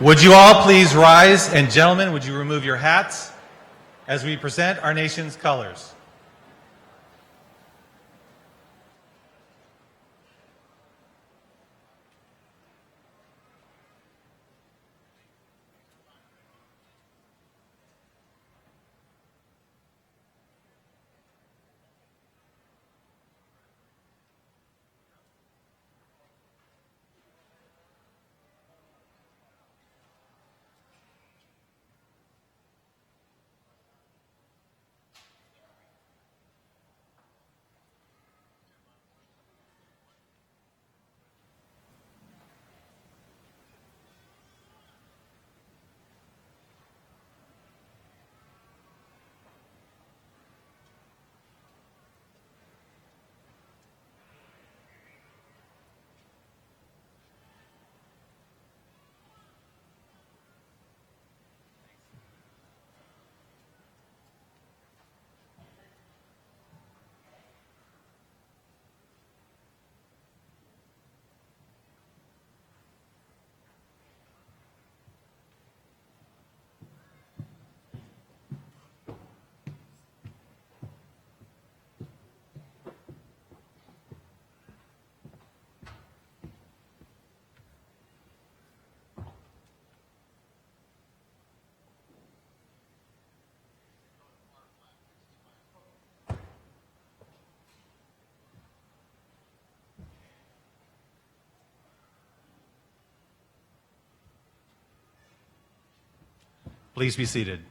Would you all please rise, and gentlemen, would you remove your hats as we present our nation's colors? Please be seated.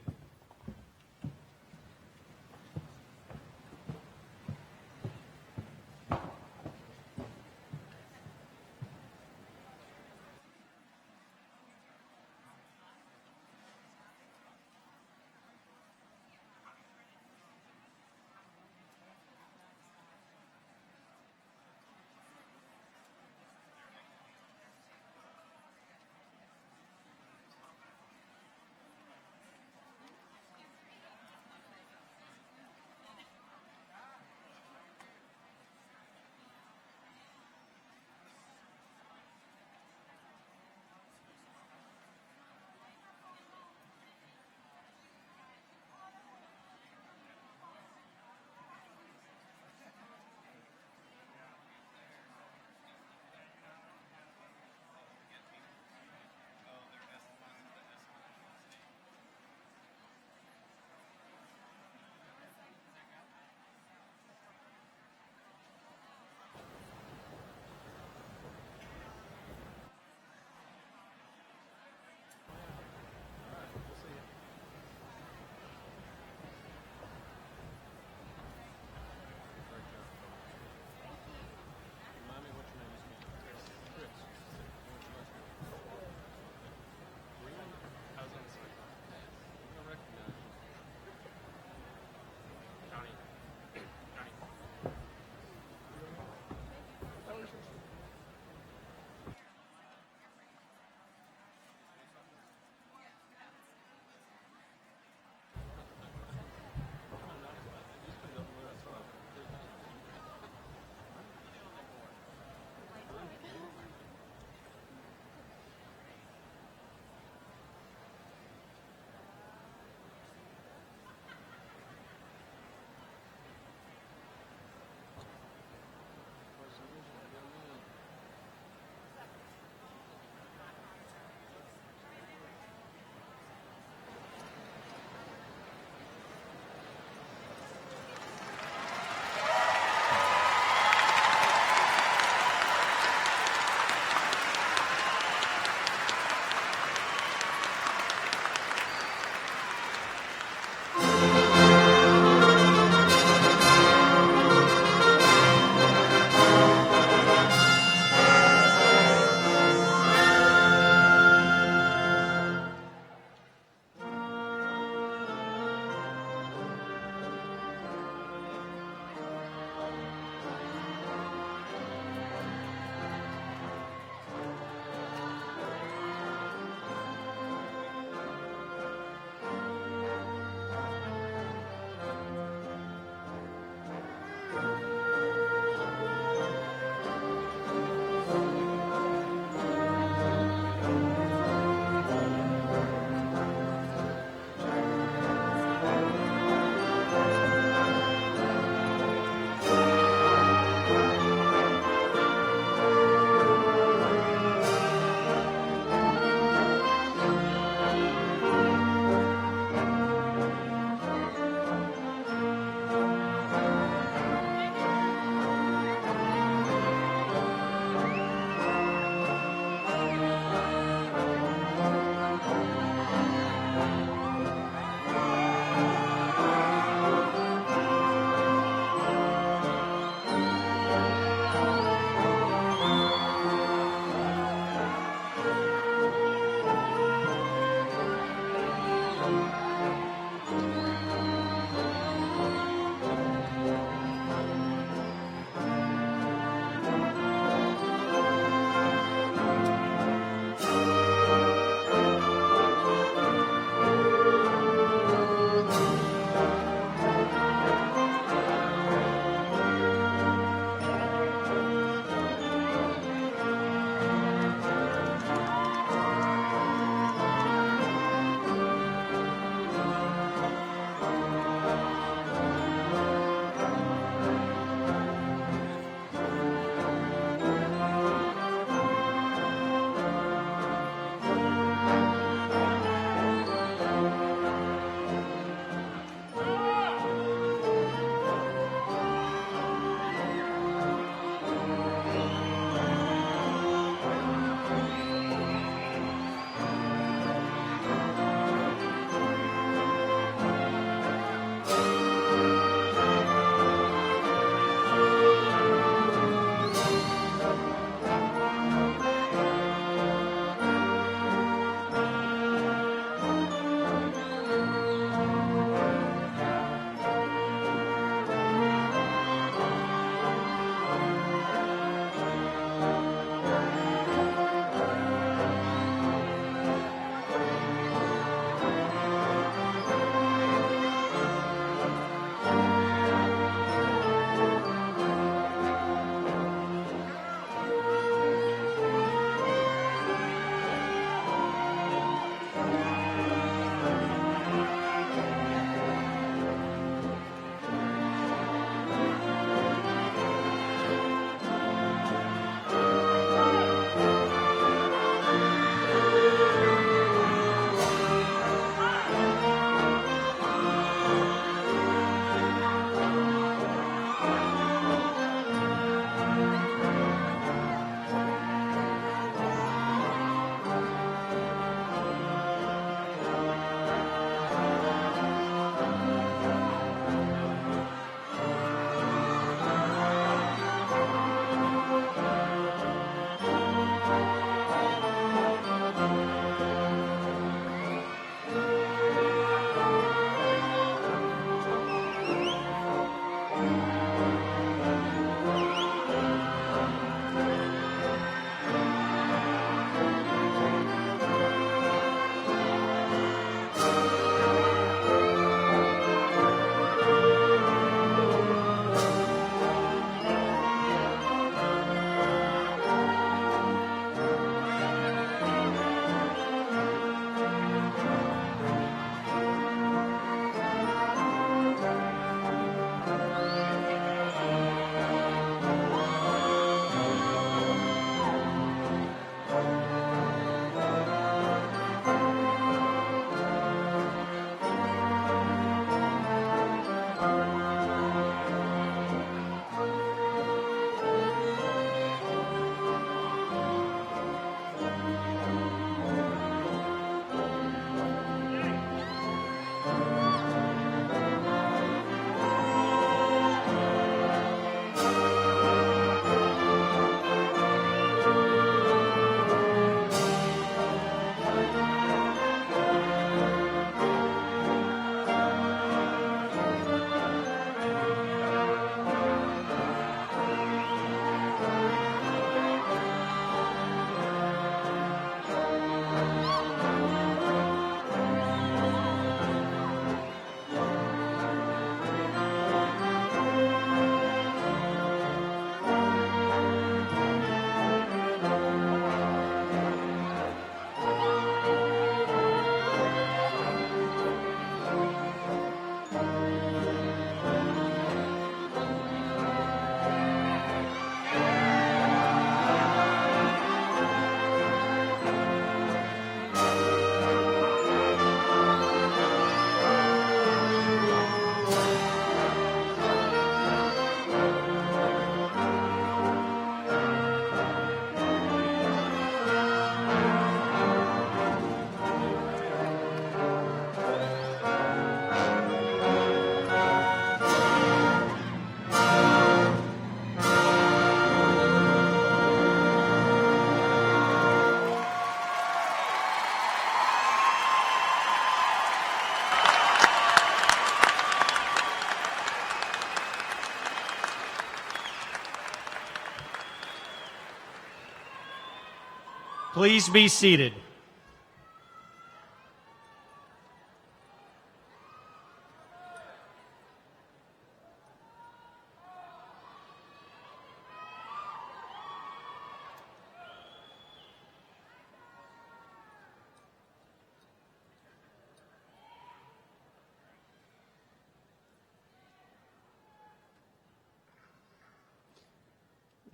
Please be seated.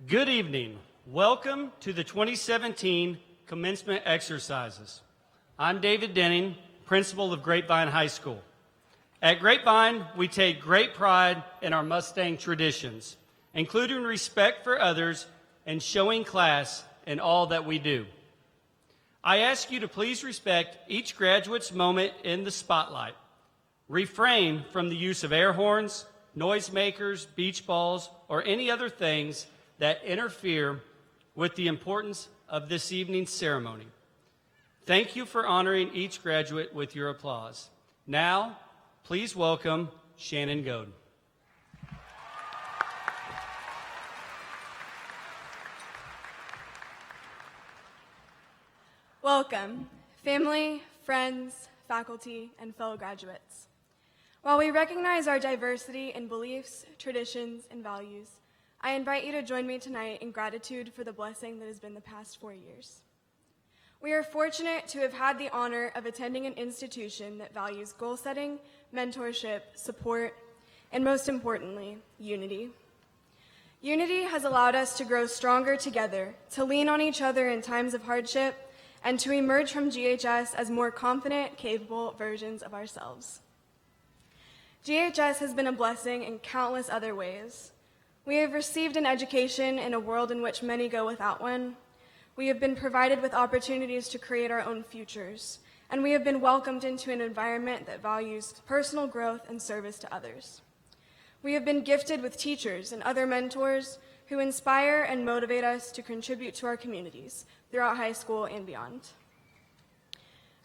Good evening. Welcome to the 2017 Commencement Exercises. I'm David Denning, principal of Grapevine High School. At Grapevine, we take great pride in our Mustang traditions, including respect for others and showing class in all that we do. I ask you to please respect each graduate's moment in the spotlight. Refrain from the use of air horns, noisemakers, beach balls, or any other things that interfere with the importance of this evening's ceremony. Thank you for honoring each graduate with your applause. Now, please welcome Shannon Goad. Welcome, family, friends, faculty, and fellow graduates. While we recognize our diversity in beliefs, traditions, and values, I invite you to join me tonight in gratitude for the blessing that has been the past 4 years. We are fortunate to have had the honor of attending an institution that values goal setting, mentorship, support, and most importantly, unity. Unity has allowed us to grow stronger together, to lean on each other in times of hardship, and to emerge from GHS as more confident, capable versions of ourselves. GHS has been a blessing in countless other ways. We have received an education in a world in which many go without one. We have been provided with opportunities to create our own futures, and we have been welcomed into an environment that values personal growth and service to others. We have been gifted with teachers and other mentors who inspire and motivate us to contribute to our communities throughout high school and beyond.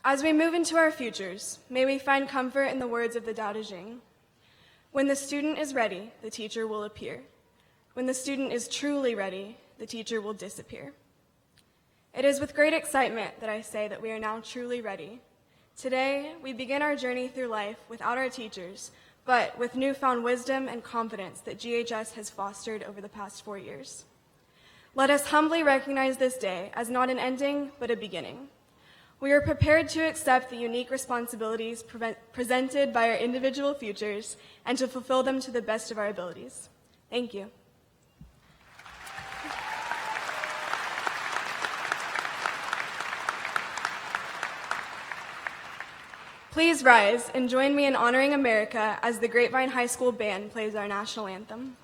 As we move into our futures, may we find comfort in the words of the Tao Te Ching. When the student is ready, the teacher will appear. When the student is truly ready, the teacher will disappear. It is with great excitement that I say that we are now truly ready. Today, we begin our journey through life without our teachers, but with newfound wisdom and confidence that GHS has fostered over the past 4 years. Let us humbly recognize this day as not an ending, but a beginning. We are prepared to accept the unique responsibilities presented by our individual futures and to fulfill them to the best of our abilities. Thank you. Please rise and join me in honoring America as the Grapevine High School Band plays our national anthem.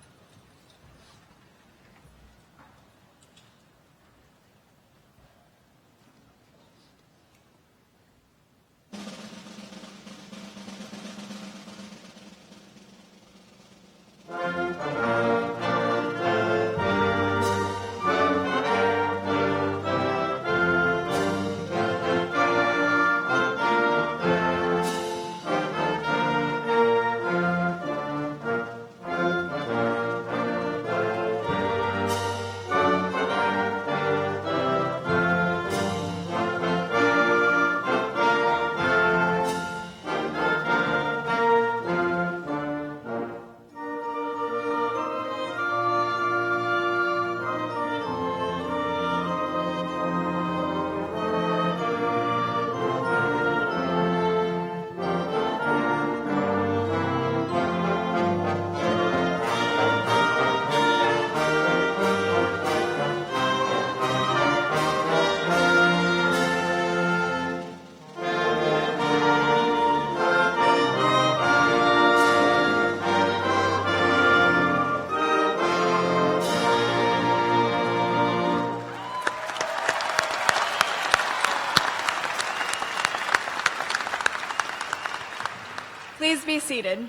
Please be seated.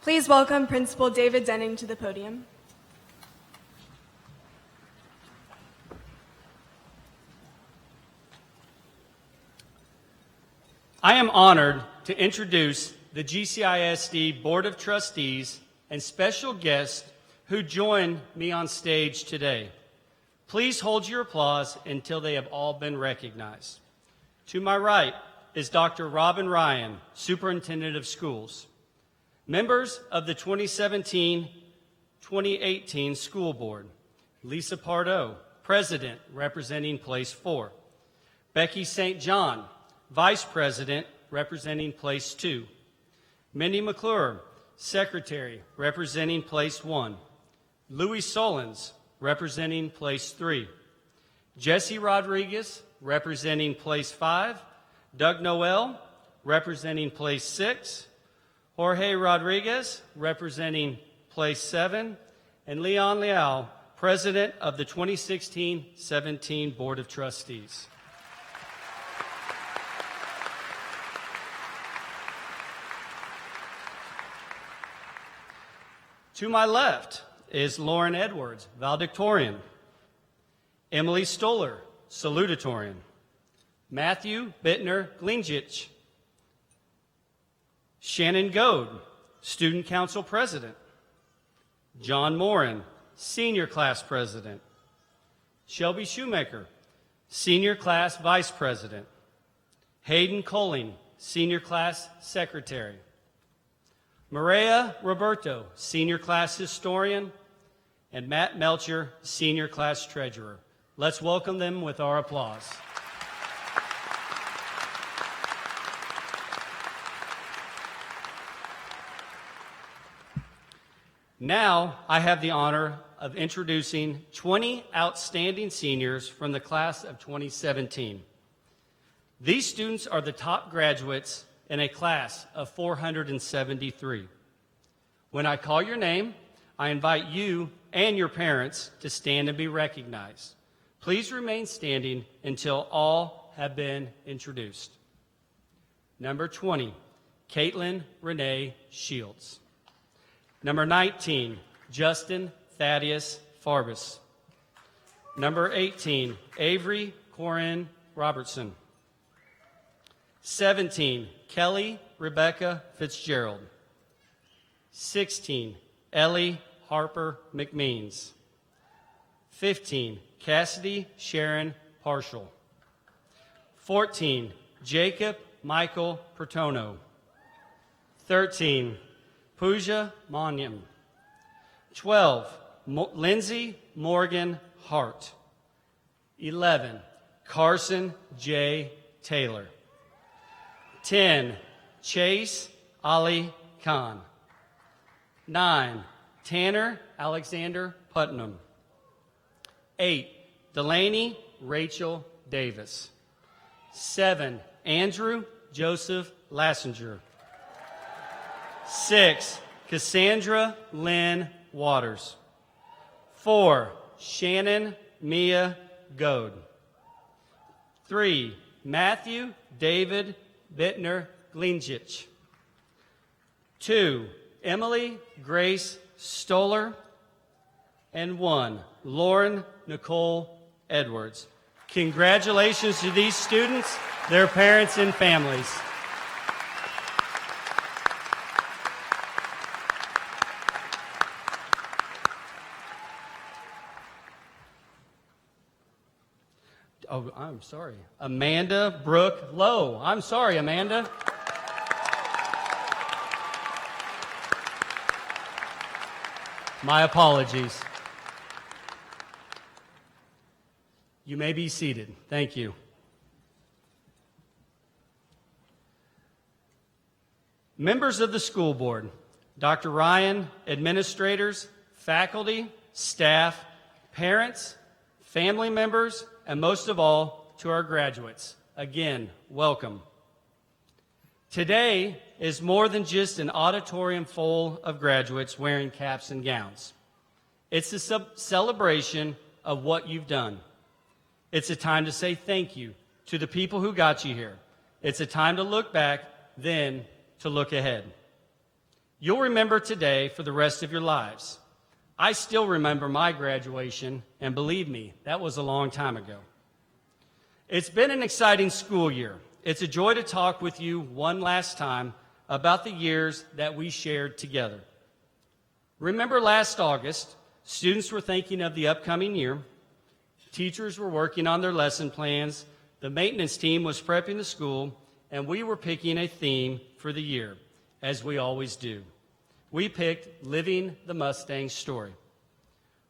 Please welcome Principal David Denning to the podium. I am honored to introduce the GCISD Board of Trustees and special guests who join me on stage today. Please hold your applause until they have all been recognized. To my right is Dr. Robin Ryan, Superintendent of Schools. Members of the 2017-2018 School Board: Lisa Pardo, President, representing Place 4. Becky St. John, Vice President, representing Place 2. Mindy McClure, Secretary, representing Place 1. Louis Solons, representing Place 3. Jesse Rodriguez, representing Place 5. Doug Noel, representing Place 6. Jorge Rodriguez, representing Place 7. And Leon Leal, President of the 2016-17 Board of Trustees. To my left is Lauren Edwards, valedictorian. Emily Stoller, salutatorian. Matthew Bittner Glinjich. Shannon Goad, student council president. John Morin, senior class president. Shelby Schumacher, senior class vice president. Hayden Colling, senior class secretary. Maria Roberto, senior class historian, and Matt Melcher, senior class treasurer. Let's welcome them with our applause. Now, I have the honor of introducing 20 outstanding seniors from the class of 2017. These students are the top graduates in a class of 473. When I call your name, I invite you and your parents to stand and be recognized. Please remain standing until all have been introduced. Number 20, Caitlin Renee Shields. Number 19, Justin Thaddeus Farbus. Number 18, Avery Corin Robertson. 17, Kelly Rebecca Fitzgerald. 16, Ellie Harper McMeans. 15, Cassidy Sharon Parshall. 14, Jacob Michael Pertono. 13, Pooja Monyam. 12, Lindsay Morgan Hart. 11, Carson J. Taylor. 10, Chase Ali Khan. 9, Tanner Alexander Putnam. 8, Delaney Rachel Davis. 7, Andrew Joseph Lassinger. 6, Cassandra Lynn Waters. 4, Shannon Mia Goad. 3, Matthew David Bittner Glinjich. 2, Emily Grace Stoller. And 1, Lauren Nicole Edwards. Congratulations to these students, their parents, and families. Oh, I'm sorry. Amanda Brooke Lowe. I'm sorry, Amanda. My apologies. You may be seated. Thank you. Members of the school board, Dr. Ryan, administrators, faculty, staff, parents, family members, and most of all, to our graduates. Again, welcome. Today is more than just an auditorium full of graduates wearing caps and gowns. It's a celebration of what you've done. It's a time to say thank you to the people who got you here. It's a time to look back, then to look ahead. You'll remember today for the rest of your lives. I still remember my graduation, and believe me, that was a long time ago. It's been an exciting school year. It's a joy to talk with you one last time about the years that we shared together. Remember last August, students were thinking of the upcoming year. Teachers were working on their lesson plans, the maintenance team was prepping the school, and we were picking a theme for the year, as we always do. We picked Living the Mustang Story.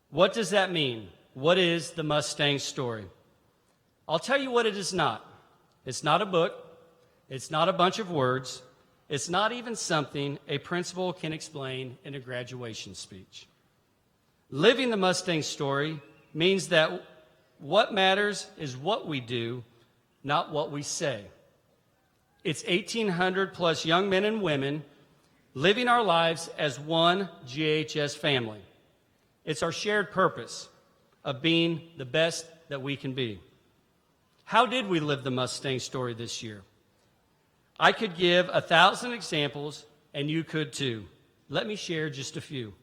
What does that mean? What is the Mustang story? I'll tell you what it is not. It's not a book. It's not a bunch of words. It's not even something a principal can explain in a graduation speech. Living the Mustang story means that what matters is what we do, not what we say. It's 1,800 plus young men and women living our lives as one GHS family. It's our shared purpose of being the best that we can be. How did we live the Mustang story this year? I could give 1,000 examples, and you could too. Let me share just a few.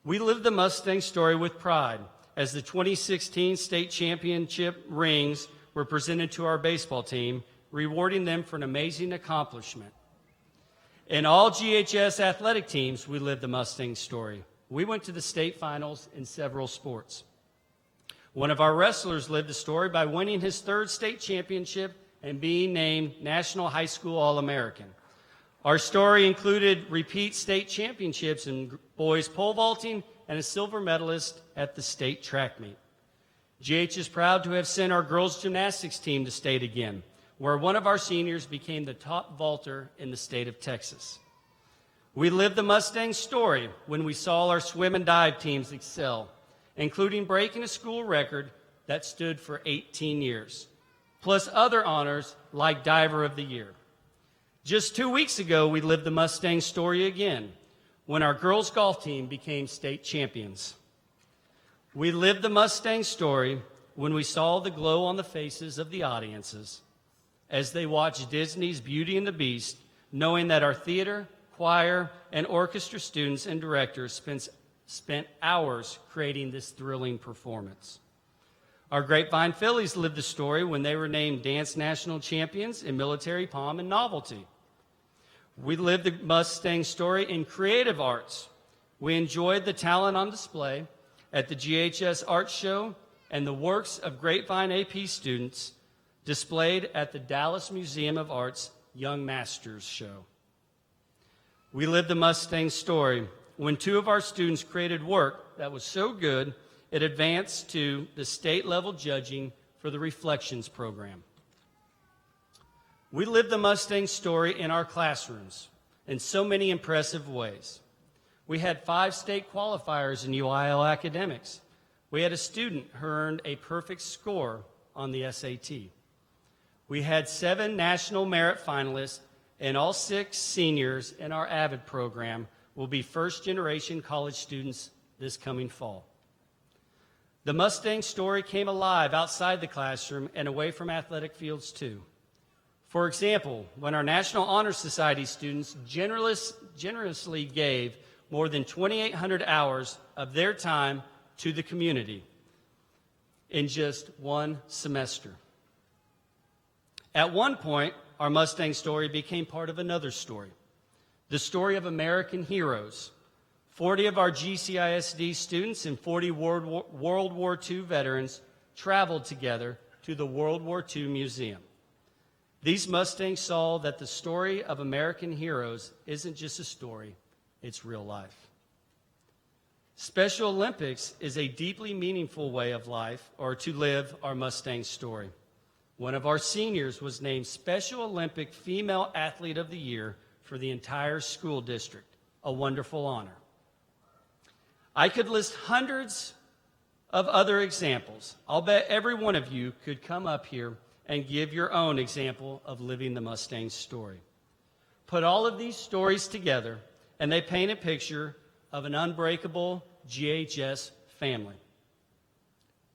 We lived the Mustang story with pride as the 2016 state championship rings were presented to our baseball team, rewarding them for an amazing accomplishment. In all GHS athletic teams, we lived the Mustang story. We went to the state finals in several sports. One of our wrestlers lived the story by winning his 3rd state championship and being named National High School All-American. Our story included repeat state championships in boys pole vaulting and a silver medalist at the state track meet. GH is proud to have sent our girls gymnastics team to state again, where one of our seniors became the top vaulter in the state of Texas. We lived the Mustang story when we saw our swim and dive teams excel, including breaking a school record that stood for 18 years, plus other honors like Diver of the Year. Just 2 weeks ago, we lived the Mustang story again when our girls golf team became state champions. We lived the Mustang story when we saw the glow on the faces of the audiences as they watched Disney's Beauty and the Beast, knowing that our theater, choir, and orchestra students and directors spent hours creating this thrilling performance. Our Grapevine Phillies lived the story when they were named dance national champions in military pom and novelty. We lived the Mustang story in creative arts. We enjoyed the talent on display at the GHS Art Show and the works of Grapevine AP students displayed at the Dallas Museum of Art's Young Masters Show. We lived the Mustang story when 2 of our students created work that was so good it advanced to the state-level judging for the Reflections program. We lived the Mustang story in our classrooms in so many impressive ways. We had 5 state qualifiers in UIL academics. We had a student who earned a perfect score on the SAT. We had 7 national merit finalists, and all 6 seniors in our AVID program will be first-generation college students this coming fall. The Mustang story came alive outside the classroom and away from athletic fields too. For example, when our National Honor Society students generously gave more than 2,800 hours of their time to the community in just 1 semester. At one point, our Mustang story became part of another story, the story of American heroes. 40 of our GCISD students and 40 World War II veterans traveled together to the World War II Museum. These Mustangs saw that the story of American heroes isn't just a story, it's real life. Special Olympics is a deeply meaningful way of life, or to live our Mustang story. One of our seniors was named Special Olympic Female Athlete of the Year for the entire school district, a wonderful honor. I could list hundreds of other examples. I'll bet every one of you could come up here and give your own example of living the Mustang story. Put all of these stories together, and they paint a picture of an unbreakable GHS family.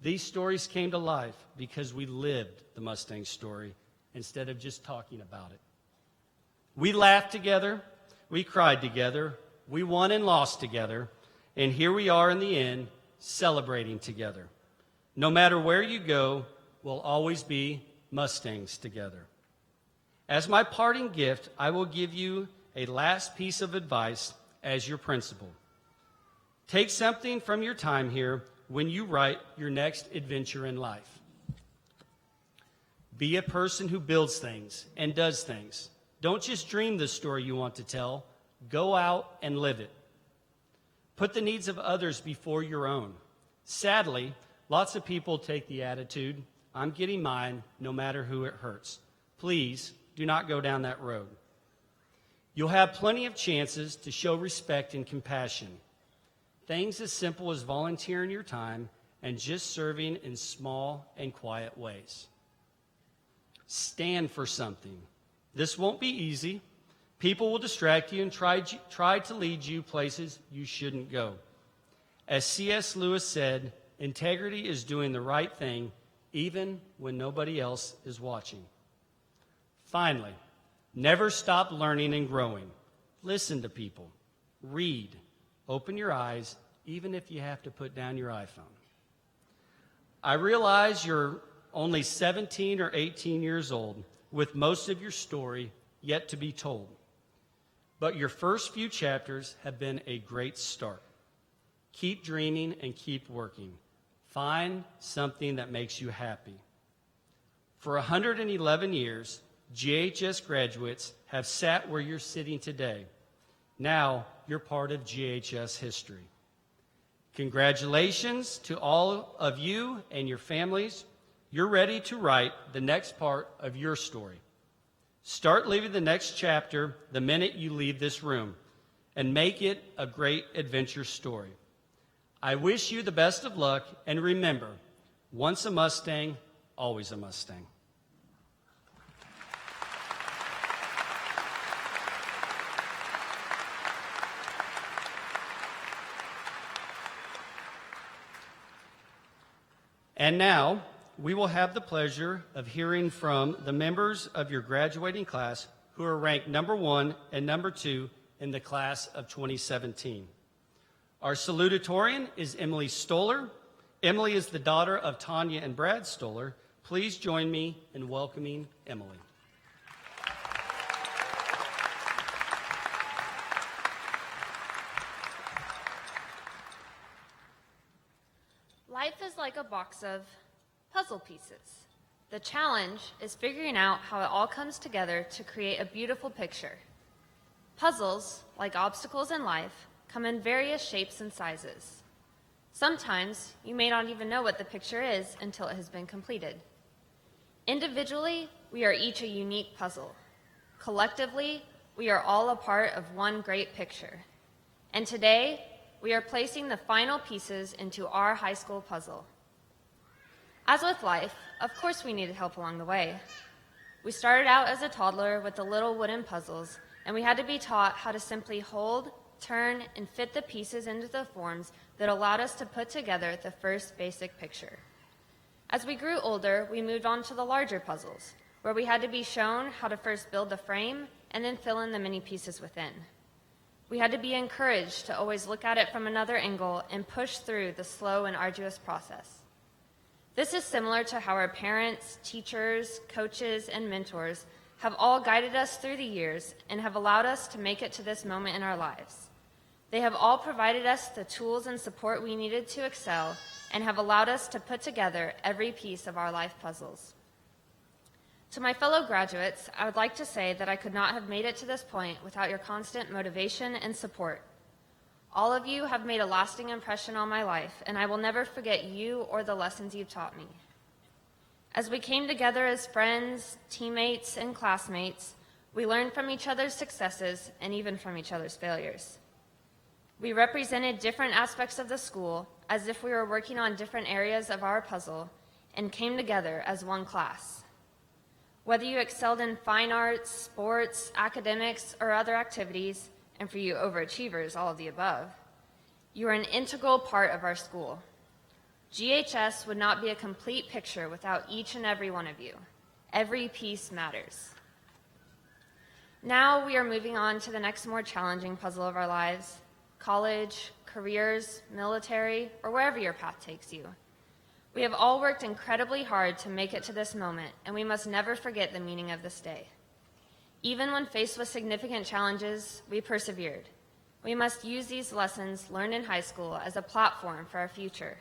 These stories came to life because we lived the Mustang story instead of just talking about it. We laughed together, we cried together, we won and lost together, and here we are in the end, celebrating together. No matter where you go, we'll always be Mustangs together. As my parting gift, I will give you a last piece of advice as your principal. Take something from your time here when you write your next adventure in life. Be a person who builds things and does things. Don't just dream the story you want to tell. Go out and live it. Put the needs of others before your own. Sadly, lots of people take the attitude, I'm getting mine no matter who it hurts. Please do not go down that road. You'll have plenty of chances to show respect and compassion. Things as simple as volunteering your time and just serving in small and quiet ways. Stand for something. This won't be easy. People will distract you and try to lead you places you shouldn't go. As C.S. Lewis said, integrity is doing the right thing even when nobody else is watching. Finally, never stop learning and growing. Listen to people. Read. Open your eyes, even if you have to put down your iPhone. I realize you're only 17 or 18 years old, with most of your story yet to be told. But your first few chapters have been a great start. Keep dreaming and keep working. Find something that makes you happy. For 111 years, GHS graduates have sat where you're sitting today. Now you're part of GHS history. Congratulations to all of you and your families. You're ready to write the next part of your story. Start living the next chapter the minute you leave this room, and make it a great adventure story. I wish you the best of luck, and remember, once a Mustang, always a Mustang. And now, we will have the pleasure of hearing from the members of your graduating class who are ranked number 1 and number 2 in the class of 2017. Our salutatorian is Emily Stoller. Emily is the daughter of Tanya and Brad Stoller. Please join me in welcoming Emily. Life is like a box of puzzle pieces. The challenge is figuring out how it all comes together to create a beautiful picture. Puzzles, like obstacles in life, come in various shapes and sizes. Sometimes you may not even know what the picture is until it has been completed. Individually, we are each a unique puzzle. Collectively, we are all a part of one great picture. And today, we are placing the final pieces into our high school puzzle. As with life, of course we needed help along the way. We started out as a toddler with the little wooden puzzles, and we had to be taught how to simply hold, turn, and fit the pieces into the forms that allowed us to put together the first basic picture. As we grew older, we moved on to the larger puzzles, where we had to be shown how to first build the frame and then fill in the many pieces within. We had to be encouraged to always look at it from another angle and push through the slow and arduous process. This is similar to how our parents, teachers, coaches, and mentors have all guided us through the years and have allowed us to make it to this moment in our lives. They have all provided us the tools and support we needed to excel and have allowed us to put together every piece of our life puzzles. To my fellow graduates, I would like to say that I could not have made it to this point without your constant motivation and support. All of you have made a lasting impression on my life, and I will never forget you or the lessons you've taught me. As we came together as friends, teammates, and classmates, we learned from each other's successes and even from each other's failures. We represented different aspects of the school as if we were working on different areas of our puzzle and came together as one class. Whether you excelled in fine arts, sports, academics, or other activities, and for you overachievers, all of the above, you are an integral part of our school. GHS would not be a complete picture without each and every one of you. Every piece matters. Now we are moving on to the next more challenging puzzle of our lives: college, careers, military, or wherever your path takes you. We have all worked incredibly hard to make it to this moment, and we must never forget the meaning of this day. Even when faced with significant challenges, we persevered. We must use these lessons learned in high school as a platform for our future.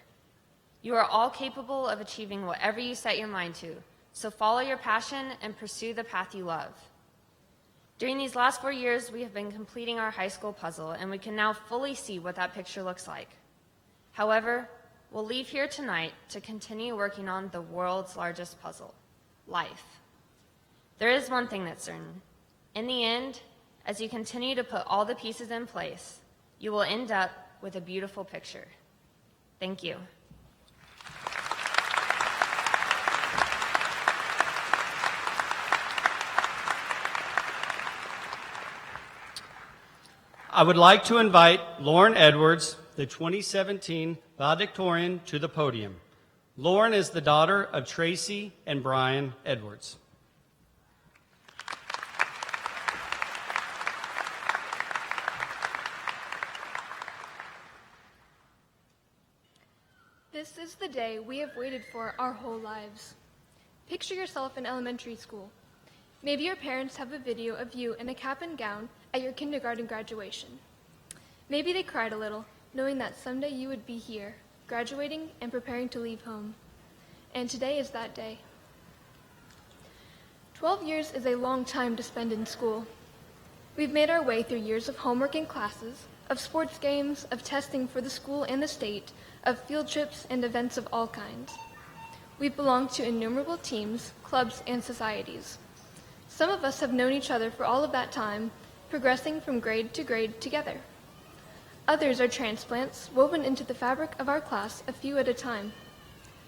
You are all capable of achieving whatever you set your mind to, so follow your passion and pursue the path you love. During these last 4 years, we have been completing our high school puzzle, and we can now fully see what that picture looks like. However, we'll leave here tonight to continue working on the world's largest puzzle, life. There is one thing that's certain. In the end, as you continue to put all the pieces in place, you will end up with a beautiful picture. Thank you. I would like to invite Lauren Edwards, the 2017 Victorian, to the podium. Lauren is the daughter of Tracy and Brian Edwards. This is the day we have waited for our whole lives. Picture yourself in elementary school. Maybe your parents have a video of you in a cap and gown at your kindergarten graduation. Maybe they cried a little, knowing that someday you would be here, graduating and preparing to leave home. And today is that day. 12 years is a long time to spend in school. We've made our way through years of homework and classes, of sports games, of testing for the school and the state, of field trips and events of all kinds. We've belonged to innumerable teams, clubs, and societies. Some of us have known each other for all of that time, progressing from grade to grade together. Others are transplants woven into the fabric of our class a few at a time.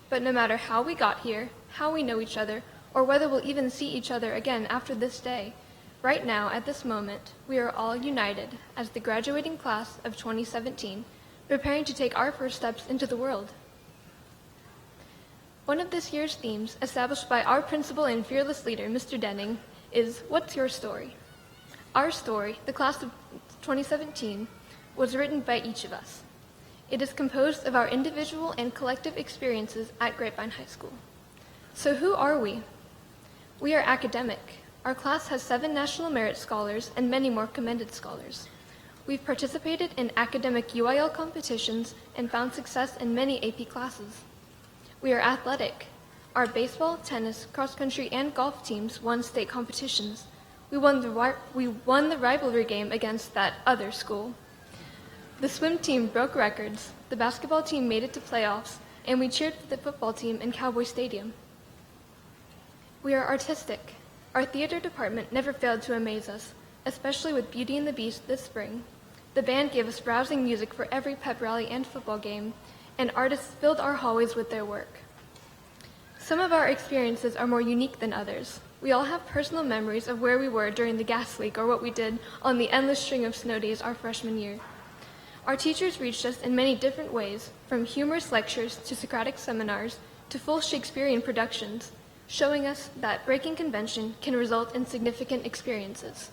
But no matter how we got here, how we know each other, or whether we'll even see each other again after this day, right now, at this moment, we are all united as the graduating class of 2017, preparing to take our first steps into the world. One of this year's themes, established by our principal and fearless leader, Mr. Denning, is What's Your Story? Our story, the class of 2017, was written by each of us. It is composed of our individual and collective experiences at Grapevine High School. So who are we? We are academic. Our class has 7 National Merit Scholars and many more commended scholars. We've participated in academic UIL competitions and found success in many AP classes. We are athletic. Our baseball, tennis, cross-country, and golf teams won state competitions. We won the rivalry game against that other school. The swim team broke records, the basketball team made it to playoffs, and we cheered for the football team in Cowboy Stadium. We are artistic. Our theater department never failed to amaze us, especially with Beauty and the Beast this spring. The band gave us rousing music for every pep rally and football game, and artists filled our hallways with their work. Some of our experiences are more unique than others. We all have personal memories of where we were during the gas leak or what we did on the endless string of snow days our freshman year. Our teachers reached us in many different ways, from humorous lectures to Socratic seminars to full Shakespearean productions, showing us that breaking convention can result in significant experiences.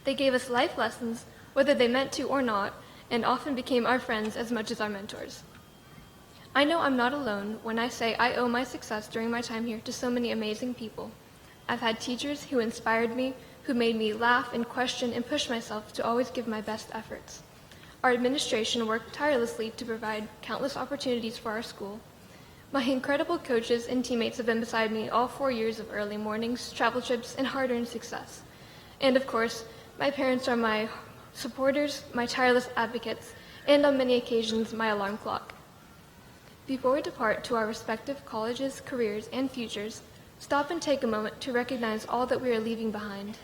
They gave us life lessons, whether they meant to or not, and often became our friends as much as our mentors. I know I'm not alone when I say I owe my success during my time here to so many amazing people. I've had teachers who inspired me, who made me laugh and question and push myself to always give my best efforts. Our administration worked tirelessly to provide countless opportunities for our school. My incredible coaches and teammates have been beside me all 4 years of early mornings, travel trips, and hard-earned success. And of course, my parents are my supporters, my tireless advocates, and on many occasions, my alarm clock. Before we depart to our respective colleges, careers, and futures, stop and take a moment to recognize all that we are leaving behind.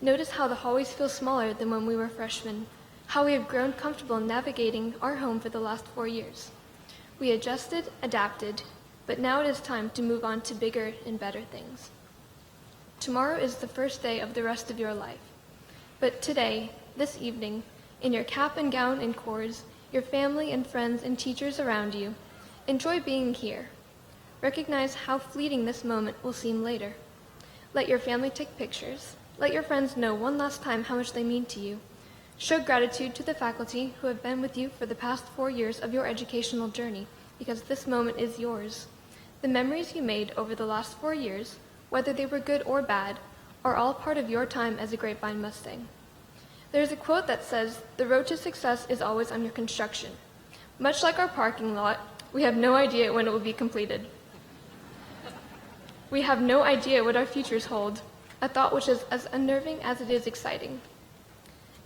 Notice how the hallways feel smaller than when we were freshmen, how we have grown comfortable navigating our home for the last 4 years. We adjusted, adapted, but now it is time to move on to bigger and better things. Tomorrow is the first day of the rest of your life. But today, this evening, in your cap and gown and cords, your family and friends and teachers around you, enjoy being here. Recognize how fleeting this moment will seem later. Let your family take pictures. Let your friends know one last time how much they mean to you. Show gratitude to the faculty who have been with you for the past 4 years of your educational journey, because this moment is yours. The memories you made over the last 4 years, whether they were good or bad, are all part of your time as a Grapevine Mustang. There is a quote that says, "The road to success is always under construction." Much like our parking lot, We have no idea when it will be completed. We have no idea what our futures hold, a thought which is as unnerving as it is exciting.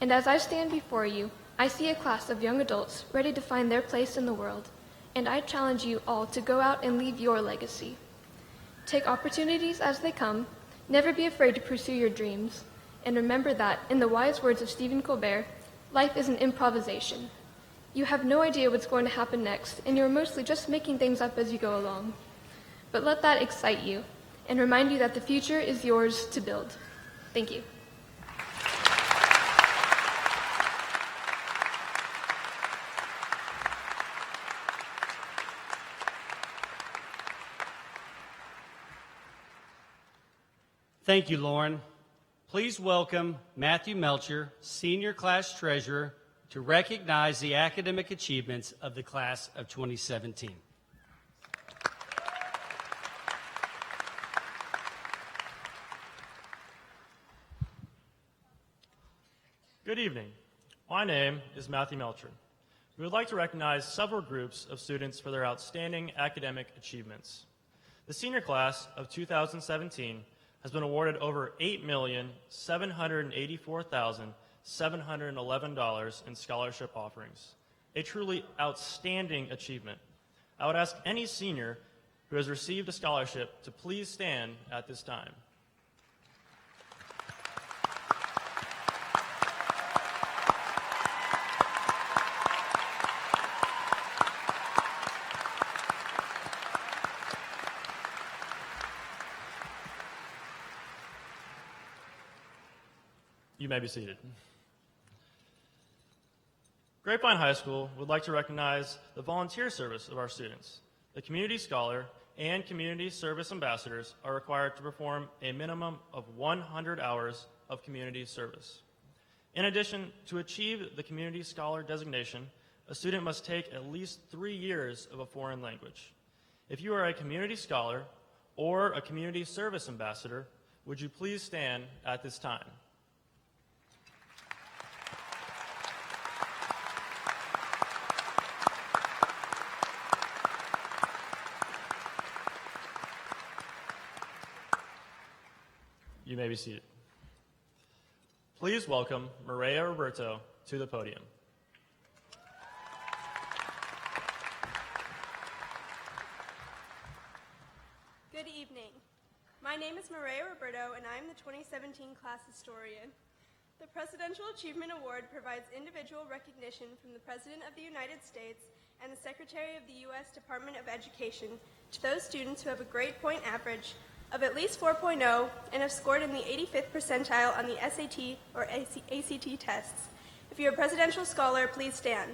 And as I stand before you, I see a class of young adults ready to find their place in the world, and I challenge you all to go out and leave your legacy. Take opportunities as they come, never be afraid to pursue your dreams, and remember that, in the wise words of Stephen Colbert, life is an improvisation. You have no idea what's going to happen next, and you're mostly just making things up as you go along. But let that excite you, and remind you that the future is yours to build. Thank you. Thank you, Lauren. Please welcome Matthew Melcher, Senior Class Treasurer, to recognize the academic achievements of the class of 2017. Good evening. My name is Matthew Melcher. We would like to recognize several groups of students for their outstanding academic achievements. The senior class of 2017 has been awarded over $8,784,711 in scholarship offerings, a truly outstanding achievement. I would ask any senior who has received a scholarship to please stand at this time. You may be seated. Grapevine High School would like to recognize the volunteer service of our students. The community scholar and community service ambassadors are required to perform a minimum of 100 hours of community service. In addition, to achieve the community scholar designation, a student must take at least 3 years of a foreign language. If you are a community scholar or a community service ambassador, would you please stand at this time? You may be seated. Please welcome Maria Roberto to the podium. Good evening. My name is Maria Roberto, and I am the 2017 class historian. The Presidential Achievement Award provides individual recognition from the President of the United States and the Secretary of the U.S. Department of Education to those students who have a grade point average of at least 4.0 and have scored in the 85th percentile on the SAT or ACT tests. If you're a presidential scholar, please stand.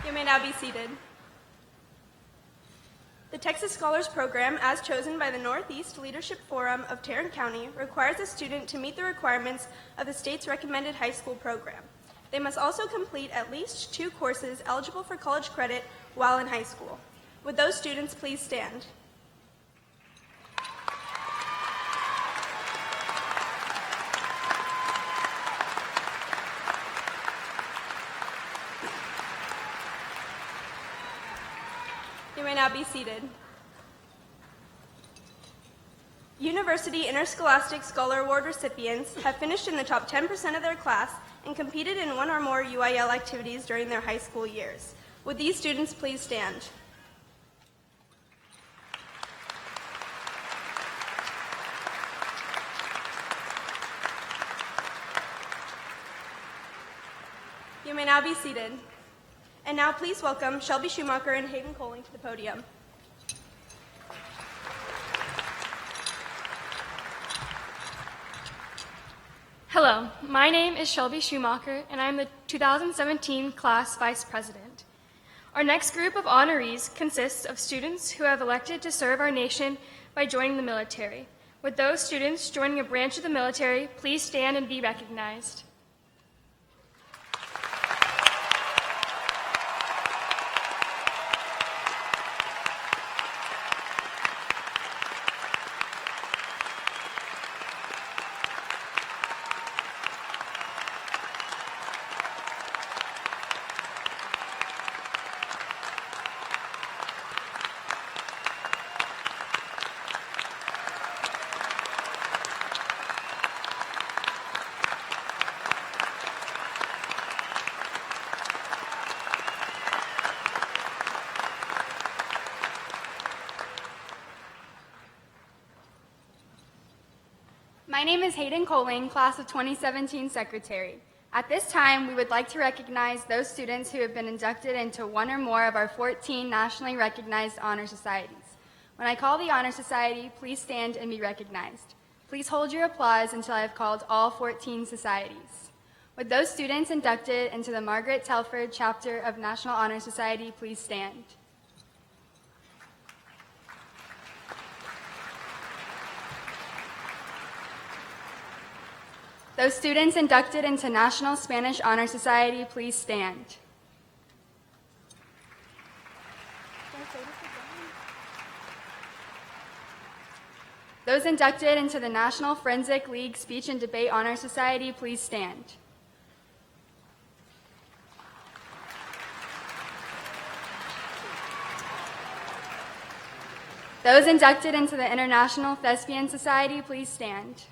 You may now be seated. The Texas Scholars Program, as chosen by the Northeast Leadership Forum of Tarrant County, requires a student to meet the requirements of the state's recommended high school program. They must also complete at least 2 courses eligible for college credit while in high school. Would those students please stand? You may now be seated. University Interscholastic Scholar Award recipients have finished in the top 10% of their class and competed in 1 or more UIL activities during their high school years. Would these students please stand? You may now be seated. And now please welcome Shelby Schumacher and Hayden Coling to the podium. Hello, my name is Shelby Schumacher, and I'm the 2017 class vice president. Our next group of honorees consists of students who have elected to serve our nation by joining the military. Would those students joining a branch of the military please stand and be recognized? My name is Hayden Coling, class of 2017 secretary. At this time, we would like to recognize those students who have been inducted into one or more of our 14 nationally recognized honor societies. When I call the honor society, please stand and be recognized. Please hold your applause until I have called all 14 societies. Would those students inducted into the Margaret Telford chapter of National Honor Society please stand? Those students inducted into National Spanish Honor Society, please stand. Those inducted into the National Forensic League Speech and Debate Honor Society, please stand. Those inducted into the International Thespian Society, please stand.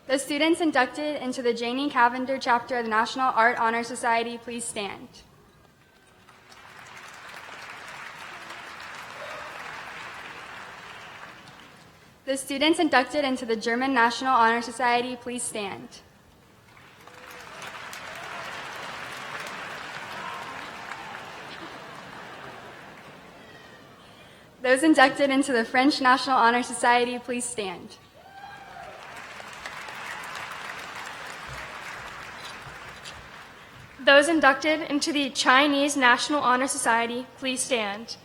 The students inducted into the Janie Cavender chapter of the National Art Honor Society, please stand. The students inducted into the German National Honor Society, please stand. Those inducted into the French National Honor Society, please stand. Those inducted into the Chinese National Honor Society, please stand.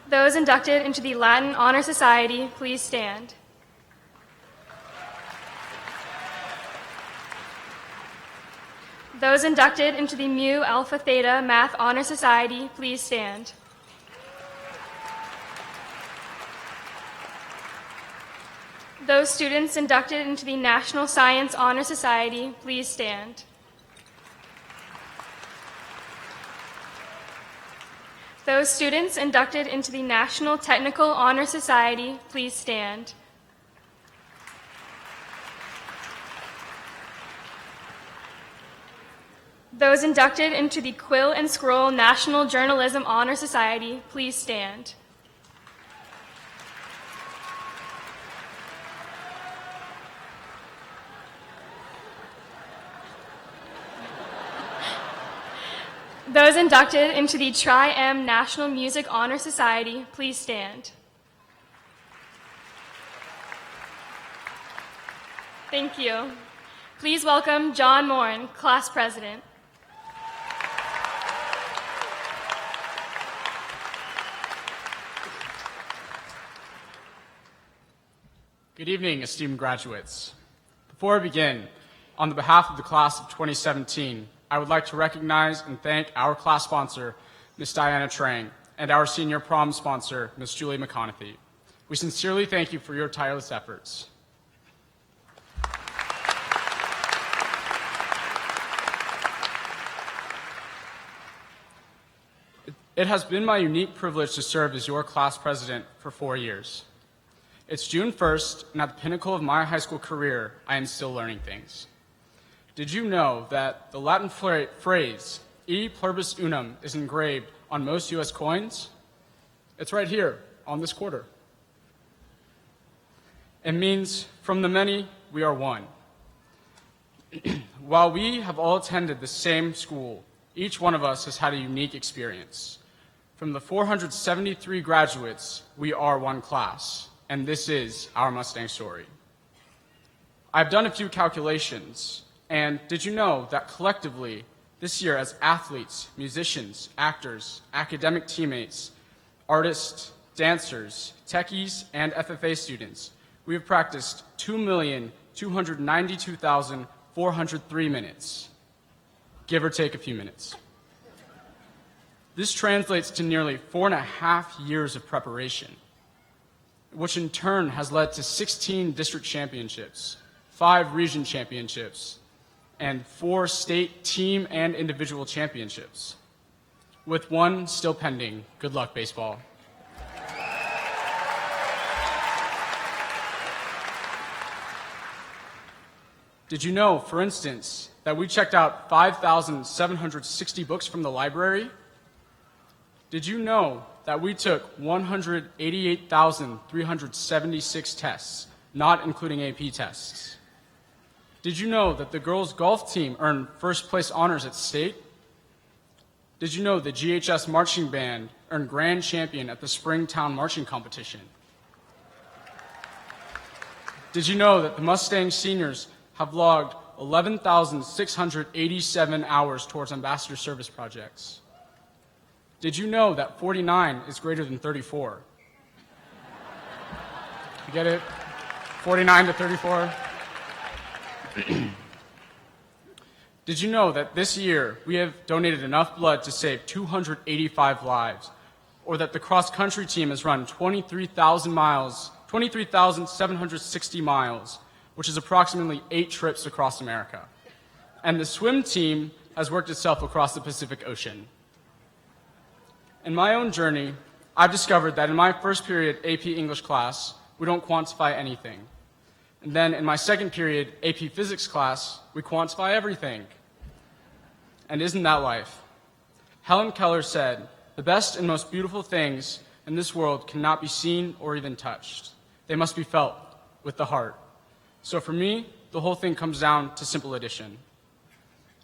Those inducted into the Latin Honor Society, please stand. Those inducted into the Mu Alpha Theta Math Honor Society, please stand. Those students inducted into the National Science Honor Society, please stand. Those students inducted into the National Technical Honor Society, please stand. Those inducted into the Quill and Scroll National Journalism Honor Society, please stand. Those inducted into the Tri-M National Music Honor Society, please stand. Thank you. Please welcome John Morin, class president. Good evening, esteemed graduates. Before I begin, on the behalf of the class of 2017, I would like to recognize and thank our class sponsor, Ms. Diana Trang, and our senior prom sponsor, Ms. Julie McConaughey. We sincerely thank you for your tireless efforts. It has been my unique privilege to serve as your class president for 4 years. It's June 1st, and at the pinnacle of my high school career, I am still learning things. Did you know that the Latin phrase, e pluribus unum, is engraved on most U.S. coins? It's right here, on this quarter. It means, from the many, we are one. While we have all attended the same school, each one of us has had a unique experience. From the 473 graduates, we are one class, and this is our Mustang story. I've done a few calculations. And did you know that collectively, this year as athletes, musicians, actors, academic teammates, artists, dancers, techies, and FFA students, we have practiced 2,292,403 minutes, give or take a few minutes. This translates to nearly 4.5 years of preparation, which in turn has led to 16 district championships, 5 region championships, and 4 state team and individual championships, with 1 still pending. Good luck, baseball. Did you know, for instance, that we checked out 5,760 books from the library? Did you know that we took 188,376 tests, not including AP tests? Did you know that the girls' golf team earned first place honors at state? Did you know the GHS marching band earned grand champion at the Springtown marching competition? Did you know that the Mustang seniors have logged 11,687 hours towards ambassador service projects? Did you know that 49 is greater than 34? You get it? 49 to 34? Did you know that this year we have donated enough blood to save 285 lives? Or that the cross-country team has run 23,760 miles, which is approximately 8 trips across America. And the swim team has worked itself across the Pacific Ocean. In my own journey, I've discovered that in my first period AP English class, we don't quantify anything. And then in my second period AP Physics class, we quantify everything. And isn't that life? Helen Keller said, "The best and most beautiful things in this world cannot be seen or even touched. They must be felt with the heart." So for me, the whole thing comes down to simple addition.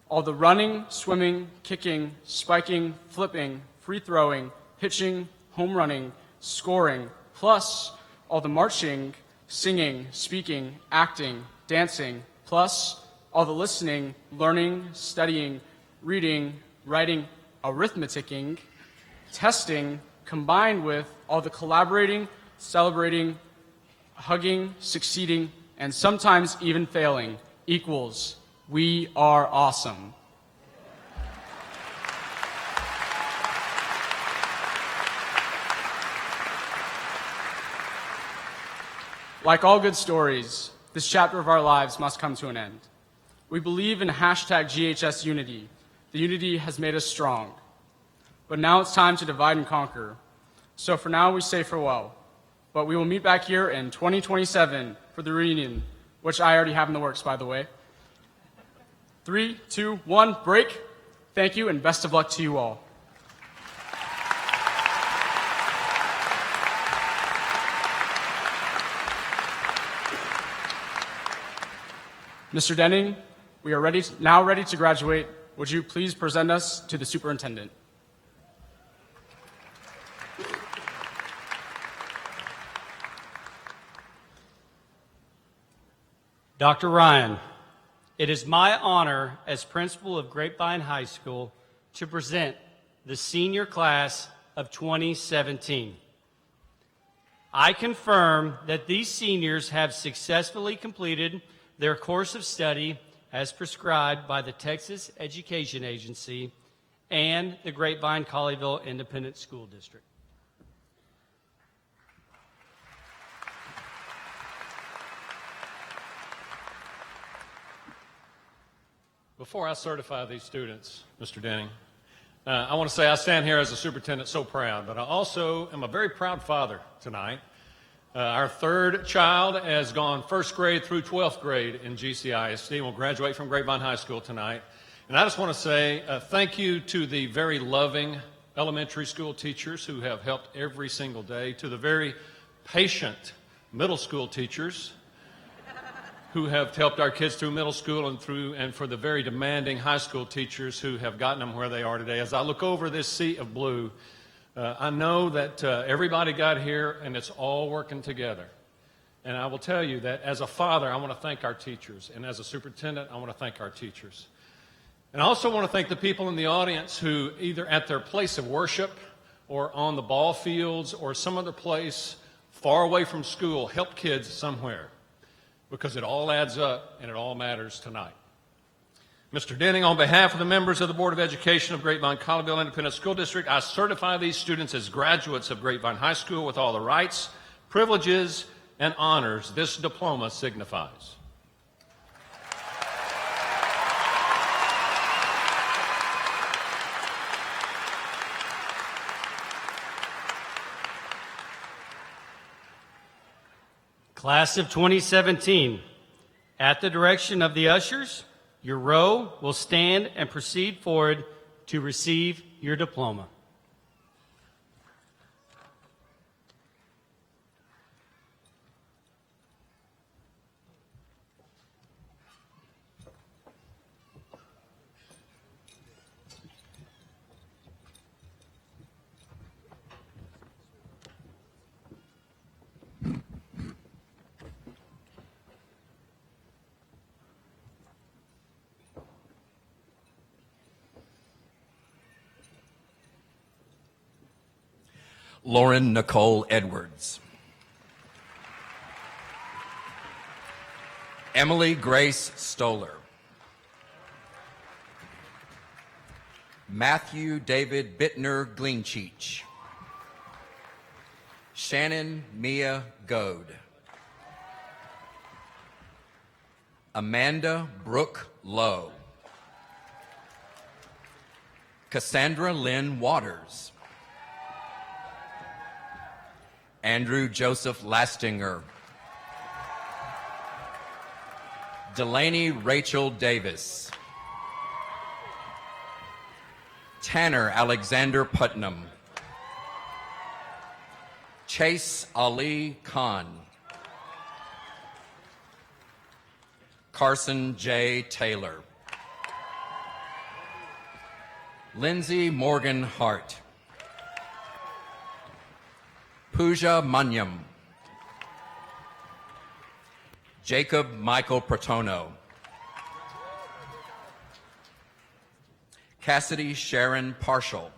All the running, swimming, kicking, spiking, flipping, free throwing, pitching, home running, scoring, plus all the marching, singing, speaking, acting, dancing, plus all the listening, learning, studying, reading, writing, arithmeticking, testing, combined with all the collaborating, celebrating, hugging, succeeding, and sometimes even failing equals we are awesome. Like all good stories, this chapter of our lives must come to an end. We believe in hashtag GHS unity. The unity has made us strong. But now it's time to divide and conquer. So for now, we say farewell. But we will meet back here in 2027 for the reunion, which I already have in the works, by the way. 3, 2, 1, break. Thank you, and best of luck to you all. Mr. Denning, we are now ready to graduate. Would you please present us to the superintendent? Dr. Ryan, it is my honor as principal of Grapevine High School to present the senior class of 2017. I confirm that these seniors have successfully completed their course of study as prescribed by the Texas Education Agency and the Grapevine-Colleyville Independent School District. Before I certify these students, Mr. Denning, I want to say I stand here as a superintendent so proud, but I also am a very proud father tonight. Our third child has gone first grade through 12th grade in GCISD and will graduate from Grapevine High School tonight. And I just want to say thank you to the very loving elementary school teachers who have helped every single day, to the very patient middle school teachers who have helped our kids through middle school and for the very demanding high school teachers who have gotten them where they are today. As I look over this sea of blue, I know that everybody got here and it's all working together. And I will tell you that as a father, I want to thank our teachers. And as a superintendent, I want to thank our teachers. And I also want to thank the people in the audience who either at their place of worship or on the ball fields or some other place far away from school help kids somewhere. Because it all adds up and it all matters tonight. Mr. Denning, on behalf of the members of the Board of Education of Grapevine-Colleyville Independent School District, I certify these students as graduates of Grapevine High School with all the rights, privileges, and honors this diploma signifies. Class of 2017, At the direction of the ushers, your row will stand and proceed forward to receive your diploma. Lauren Nicole Edwards. Emily Grace Stoller. Matthew David Bittner Gleencheech. Shannon Mia Goad. Amanda Brooke Lowe. Cassandra Lynn Waters. Andrew Joseph Lastinger. Delaney Rachel Davis. Tanner Alexander Putnam. Chase Ali Khan. Carson J. Taylor. Lindsay Morgan Hart. Pooja Manyam. Jacob Michael Protono. Cassidy Sharon Parshall.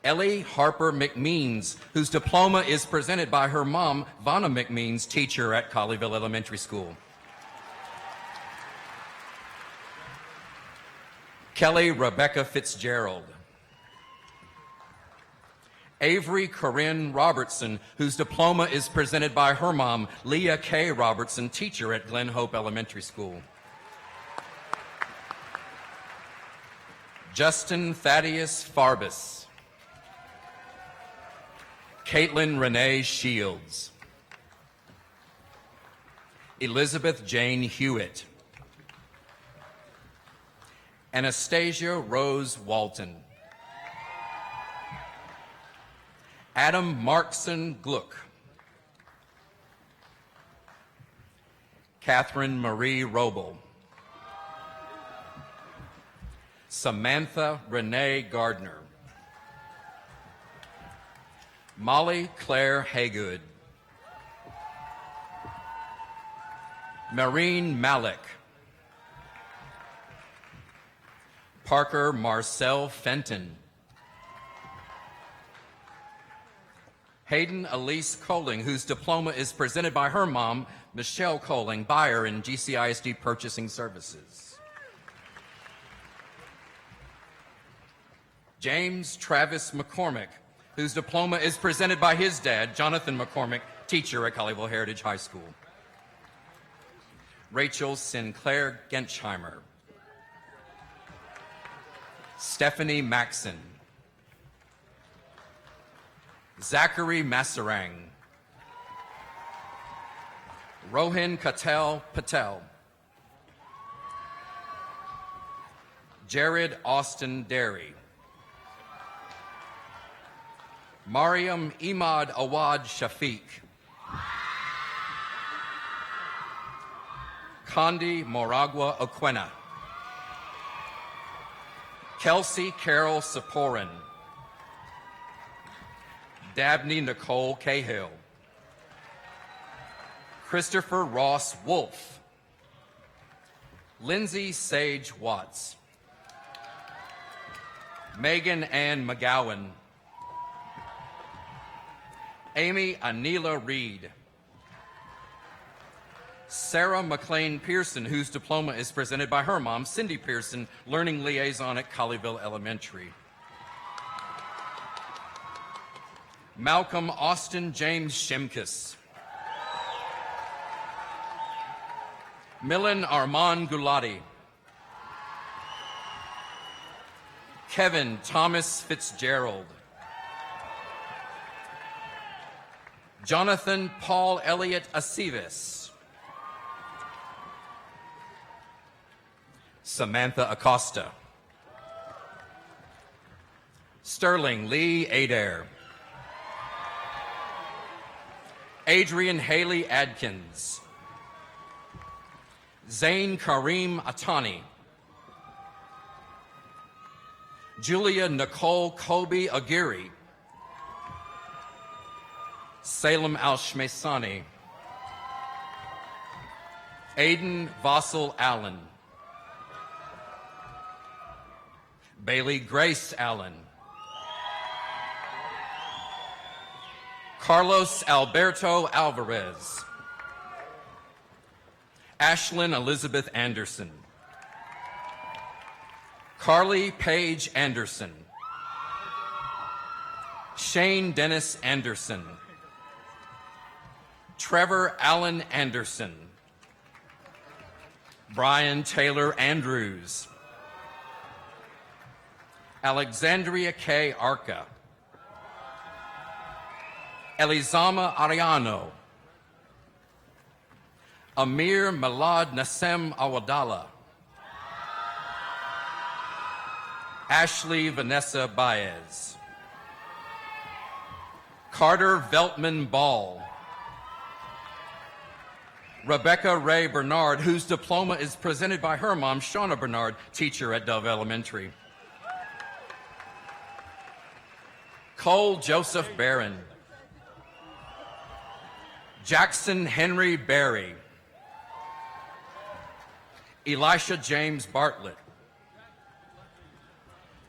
Ellie Harper McMeans, whose diploma is presented by her mom, Vanna McMeans, teacher at Colleyville Elementary School. Kelly Rebecca Fitzgerald. Avery Corinne Robertson, whose diploma is presented by her mom, Leah K. Robertson, teacher at Glen Hope Elementary School. Justin Thaddeus Farbus. Caitlin Renee Shields. Elizabeth Jane Hewitt. Anastasia Rose Walton. Adam Markson Gluck. Catherine Marie Roble. Samantha Renee Gardner. Molly Claire Haygood. Marine Malik. Parker Marcel Fenton. Hayden Elise Coling, whose diploma is presented by her mom, Michelle Coling, buyer in GCISD Purchasing Services. James Travis McCormick, whose diploma is presented by his dad, Jonathan McCormick, teacher at Colleyville Heritage High School. Rachel Sinclair Gensheimer. Stephanie Maxon. Zachary Masarang. Rohin Katel Patel. Jared Austin Derry. Mariam Imad Awad Shafiq. Condi Moragua Oquena. Kelsey Carol Saporin. Dabney Nicole Cahill. Christopher Ross Wolf. Lindsay Sage Watts. Megan Ann McGowan. Amy Anila Reed. Sarah McLean Pearson, whose diploma is presented by her mom, Cindy Pearson, Learning Liaison at Colleyville Elementary. Malcolm Austin James Shimkus. Milan Armand Gulati. Kevin Thomas Fitzgerald. Jonathan Paul Elliott Aceves. Samantha Acosta. Sterling Lee Adair. Adrian Haley Adkins. Zain Karim Atani. Julia Nicole Colby Aguirre. Salem Al-Shmaisani. Aiden Vossel Allen. Bailey Grace Allen. Carlos Alberto Alvarez. Ashlyn Elizabeth Anderson. Carly Paige Anderson. Shane Dennis Anderson. Trevor Allen Anderson. Brian Taylor Andrews. Alexandria K. Arca. Elizama Ariano. Amir Malad Nasem Awadallah. Ashley Vanessa Baez. Carter Veltman Ball. Rebecca Ray Bernard, whose diploma is presented by her mom, Shauna Bernard, teacher at Dove Elementary. Cole Joseph Barron. Jackson Henry Berry. Elisha James Bartlett.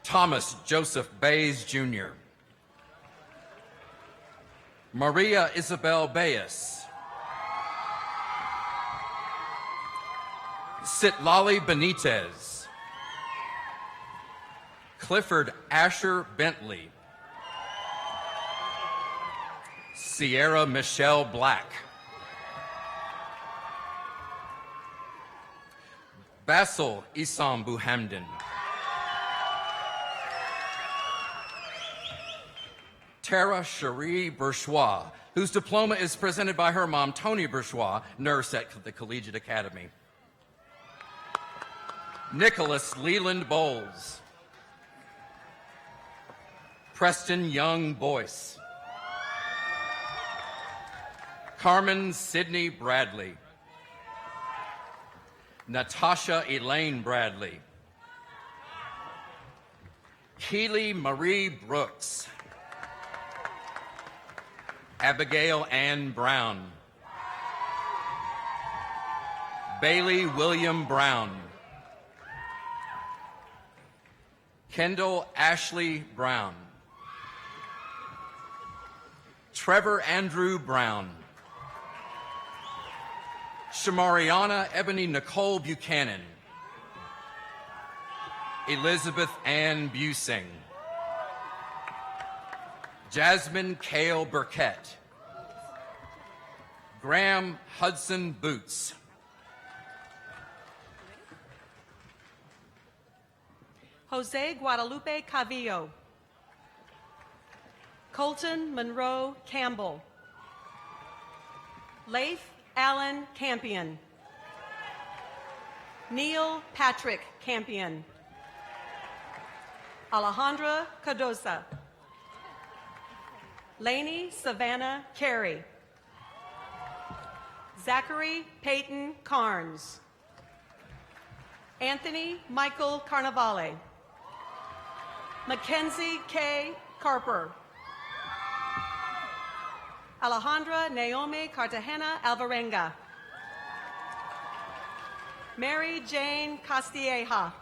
Thomas Joseph Bays Jr. Maria Isabel Bayes. Sitlali Benitez. Clifford Asher Bentley. Sierra Michelle Black. Basil Isam Buhamden. Tara Cherie Bourgeois, whose diploma is presented by her mom, Tony Bourgeois, nurse at the Collegiate Academy. Nicholas Leland Bowles. Preston Young Boyce. Carmen Sidney Bradley. Natasha Elaine Bradley. Keely Marie Brooks. Abigail Ann Brown. Bailey William Brown. Kendall Ashley Brown. Trevor Andrew Brown. Shamariana Ebony Nicole Buchanan. Elizabeth Ann Busing. Jasmine Kale Burkett. Graham Hudson Boots. Jose Guadalupe Cavillo. Colton Monroe Campbell. Leif Allen Campion. Neil Patrick Campion. Alejandra Cardoza. Lainey Savannah Carey. Zachary Peyton Carnes. Anthony Michael Carnavale. Mackenzie K. Carper. Alejandra Naomi Cartagena Alvarenga. Mary Jane Castilleja.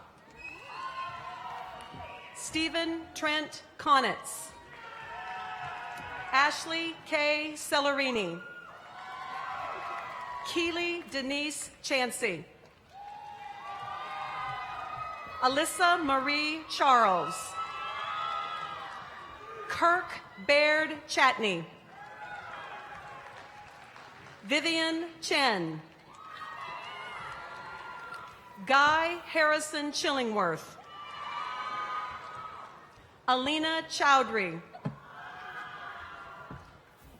Stephen Trent Conitz. Ashley K. Cellarini. Keely Denise Chansey. Alyssa Marie Charles. Kirk Baird Chatney. Vivian Chen. Guy Harrison Chillingworth. Alina Chowdhury.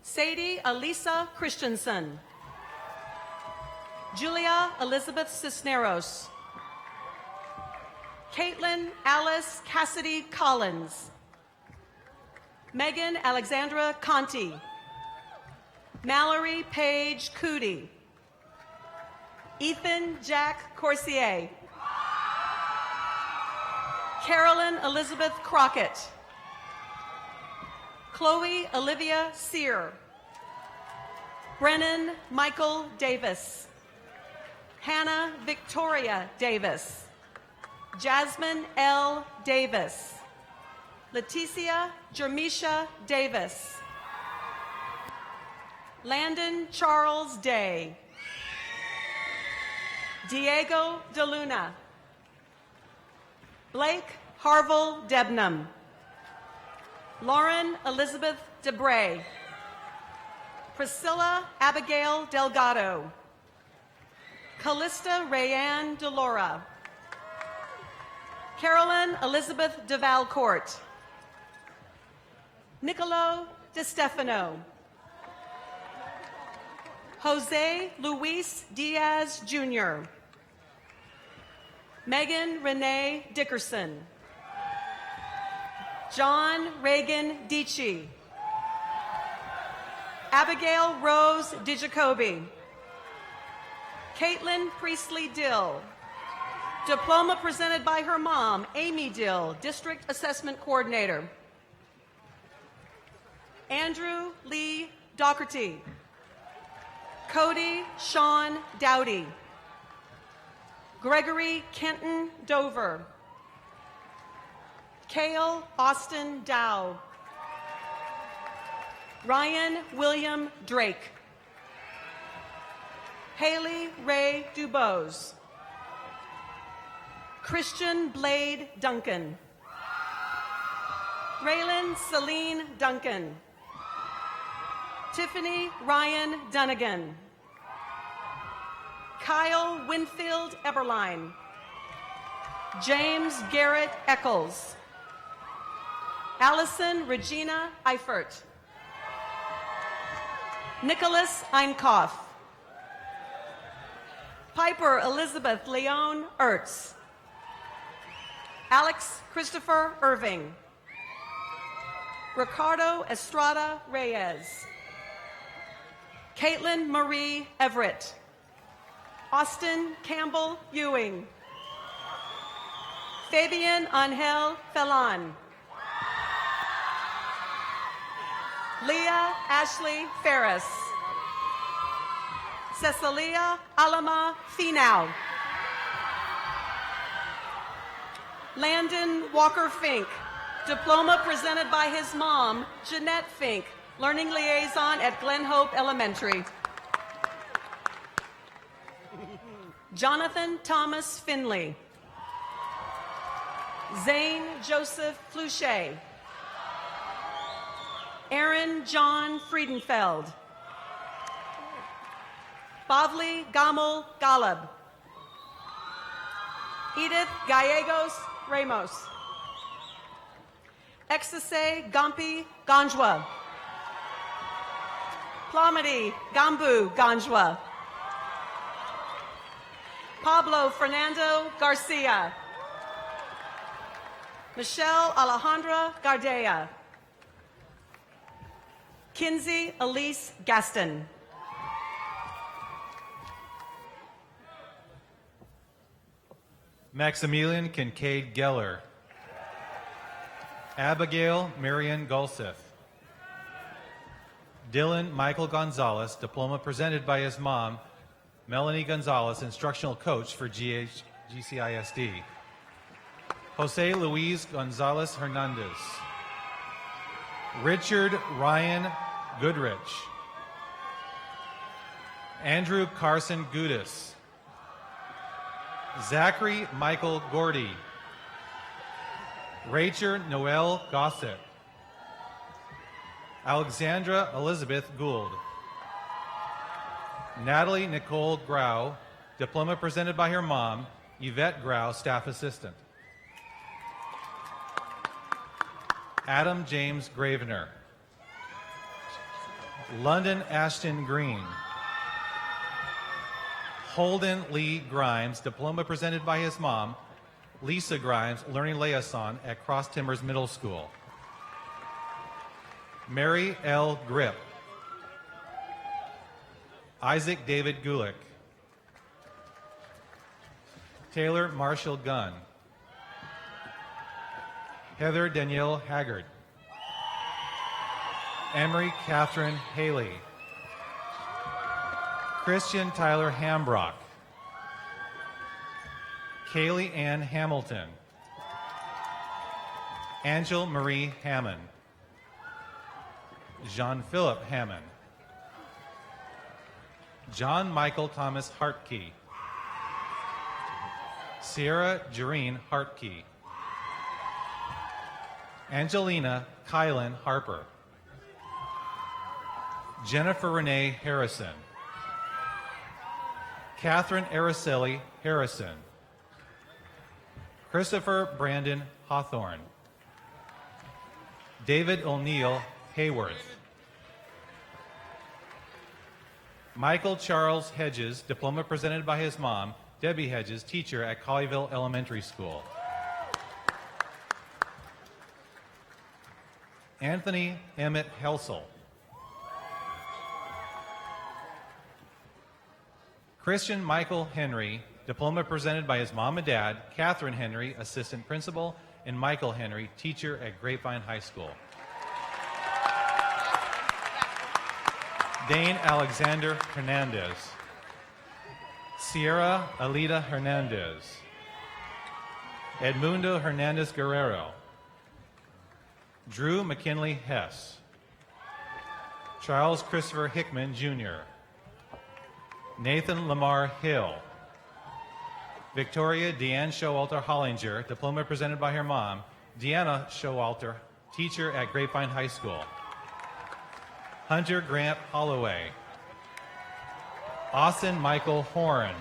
Sadie Alisa Christensen. Julia Elizabeth Cisneros. Caitlin Alice Cassidy Collins. Megan Alexandra Conti. Mallory Paige Cootie. Ethan Jack Corsier. Carolyn Elizabeth Crockett. Chloe Olivia Sear. Brennan Michael Davis. Hannah Victoria Davis. Jasmine L. Davis. Leticia Jermisha Davis. Landon Charles Day. Diego DeLuna. Blake Harville Debnam. Lauren Elizabeth DeBray. Priscilla Abigail Delgado. Callista Rayanne Delora. Carolyn Elizabeth DeValcourt. Nicolo DeStefano. Jose Luis Diaz Jr. Megan Renee Dickerson. John Reagan Dici. Abigail Rose DiGiacobi. Caitlin Priestley Dill. Diploma presented by her mom, Amy Dill, District Assessment Coordinator. Andrew Lee Doherty. Cody Sean Dowdy. Gregory Kenton Dover. Cale Austin Dow. Ryan William Drake. Haley Ray Dubose. Christian Blade Duncan. Raylan Celine Duncan. Tiffany Ryan Dunnigan. Kyle Winfield Eberline. James Garrett Eccles. Allison Regina Eifert. Nicholas Einkoff. Piper Elizabeth Leon Ertz. Alex Christopher Irving. Ricardo Estrada Reyes. Caitlin Marie Everett. Austin Campbell Ewing. Fabian Angel Felon. Leah Ashley Ferris. Cecilia Alama Finau. Landon Walker Fink. Diploma presented by his mom, Jeanette Fink, Learning Liaison at Glen Hope Elementary. Jonathan Thomas Finley. Zane Joseph Fluchet. Aaron John Friedenfeld. Bavli Gamal Galeb. Edith Gallegos Ramos. Exase Gampi Ganjwa. Plamadi Gambu Ganjwa. Pablo Fernando Garcia. Michelle Alejandra Gardea. Kinsey Elise Gaston. Maximilian Kincaid Geller. Abigail Marion Gulseth. Dylan Michael Gonzalez, diploma presented by his mom, Melanie Gonzalez, instructional coach for GCISD. Jose Luis Gonzalez Hernandez. Richard Ryan Goodrich. Andrew Carson Gudis. Zachary Michael Gordy. Rachel Noel Gossett. Alexandra Elizabeth Gould. Natalie Nicole Grau, diploma presented by her mom, Yvette Grau, staff assistant. Adam James Gravener. London Ashton Green. Holden Lee Grimes, diploma presented by his mom, Lisa Grimes, Learning Liaison at Cross Timbers Middle School. Mary L. Grip. Isaac David Gulick. Taylor Marshall Gunn. Heather Danielle Haggard. Emery Catherine Haley. Christian Tyler Hambrock. Kaylee Ann Hamilton. Angel Marie Hammond. Jean-Philip Hammond. John Michael Thomas Hartkey. Sierra Jareen Hartkey. Angelina Kylan Harper. Jennifer Renee Harrison. Catherine Araceli Harrison. Christopher Brandon Hawthorne. David O'Neill Hayworth. Michael Charles Hedges, diploma presented by his mom, Debbie Hedges, teacher at Colleyville Elementary School. Anthony Emmett Helsel. Christian Michael Henry, diploma presented by his mom and dad, Catherine Henry, assistant principal, and Michael Henry, teacher at Grapevine High School. Dane Alexander Hernandez. Sierra Alida Hernandez. Edmundo Hernandez Guerrero. Drew McKinley Hess. Charles Christopher Hickman, Jr. Nathan Lamar Hill. Victoria Deanne Showalter Hollinger, diploma presented by her mom, Deanna Showalter, teacher at Grapevine High School. Hunter Grant Holloway. Austin Michael Horn.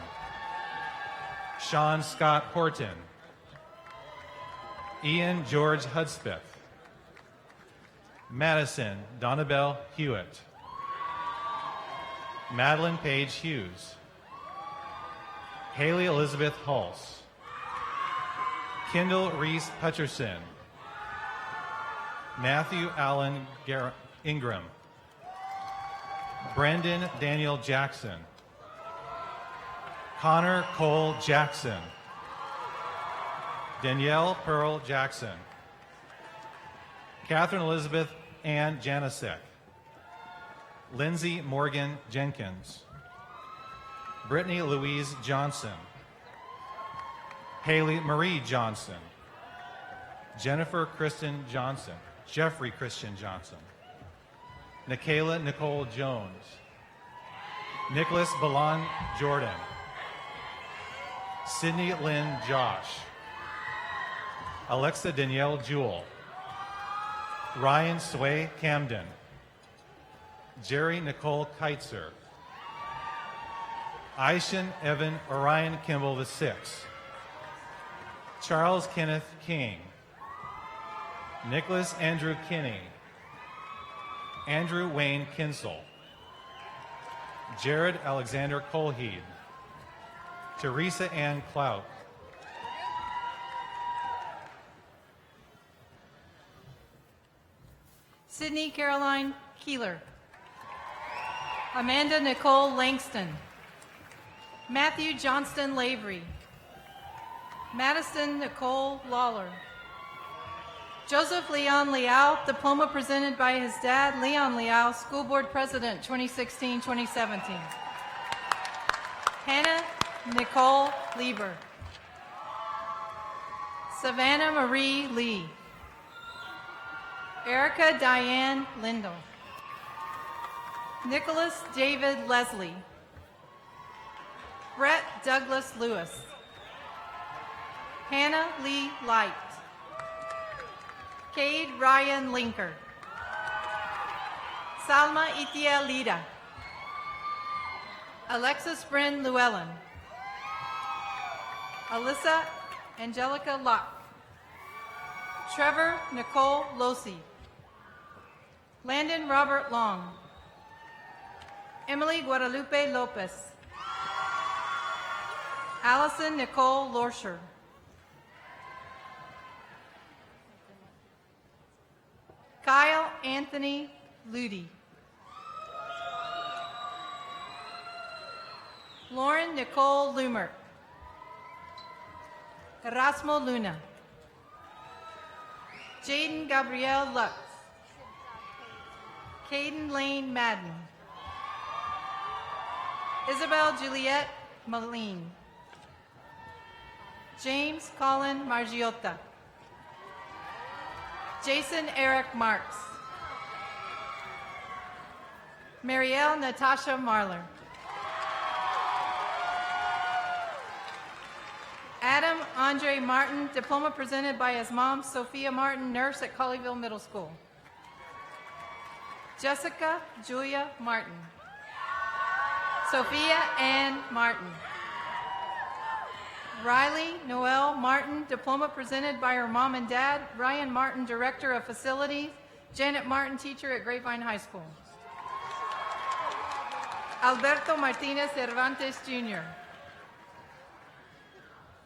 Sean Scott Horton. Ian George Hudspeth. Madison Donabelle Hewitt. Madeline Page Hughes. Haley Elizabeth Hulse. Kendall Reese Hutcherson. Matthew Allen Ingram. Brendan Daniel Jackson. Connor Cole Jackson. Danielle Pearl Jackson. Catherine Elizabeth Ann Janisek. Lindsay Morgan Jenkins. Brittany Louise Johnson. Haley Marie Johnson. Jennifer Kristen Johnson. Jeffrey Christian Johnson. Nikayla Nicole Jones. Nicholas Balan Jordan. Sydney Lynn Josh. Alexa Danielle Jewell. Ryan Sway Camden. Jerry Nicole Keitzer. Aishan Evan Orion Kimball VI. Charles Kenneth King. Nicholas Andrew Kinney. Andrew Wayne Kinsel. Jared Alexander Colheed. Teresa Ann Clout. Sydney Caroline Keeler. Amanda Nicole Langston. Matthew Johnston Lavery. Madison Nicole Lawler. Joseph Leon Liao, diploma presented by his dad, Leon Liao, School Board President, 2016-2017. Hannah Nicole Lieber. Savannah Marie Lee. Erica Diane Lindell. Nicholas David Leslie. Brett Douglas Lewis. Hannah Lee Light. Cade Ryan Linker. Salma Itia Lida. Alexis Bryn Llewellyn. Alyssa Angelica Locke. Trevor Nicole Losi. Landon Robert Long. Emily Guadalupe Lopez. Allison Nicole Lorsher. Kyle Anthony Ludi. Lauren Nicole Lumer. Erasmo Luna. Jaden Gabrielle Lutz. Caden Lane Madden. Isabel Juliette Moline. James Colin Margiotta. Jason Eric Marks. Marielle Natasha Marler. Adam Andre Martin, diploma presented by his mom, Sophia Martin, nurse at Colleyville Middle School. Jessica Julia Martin. Sophia Ann Martin. Riley Noel Martin, diploma presented by her mom and dad, Ryan Martin, director of facilities, Janet Martin, teacher at Grapevine High School. Alberto Martinez Cervantes Jr.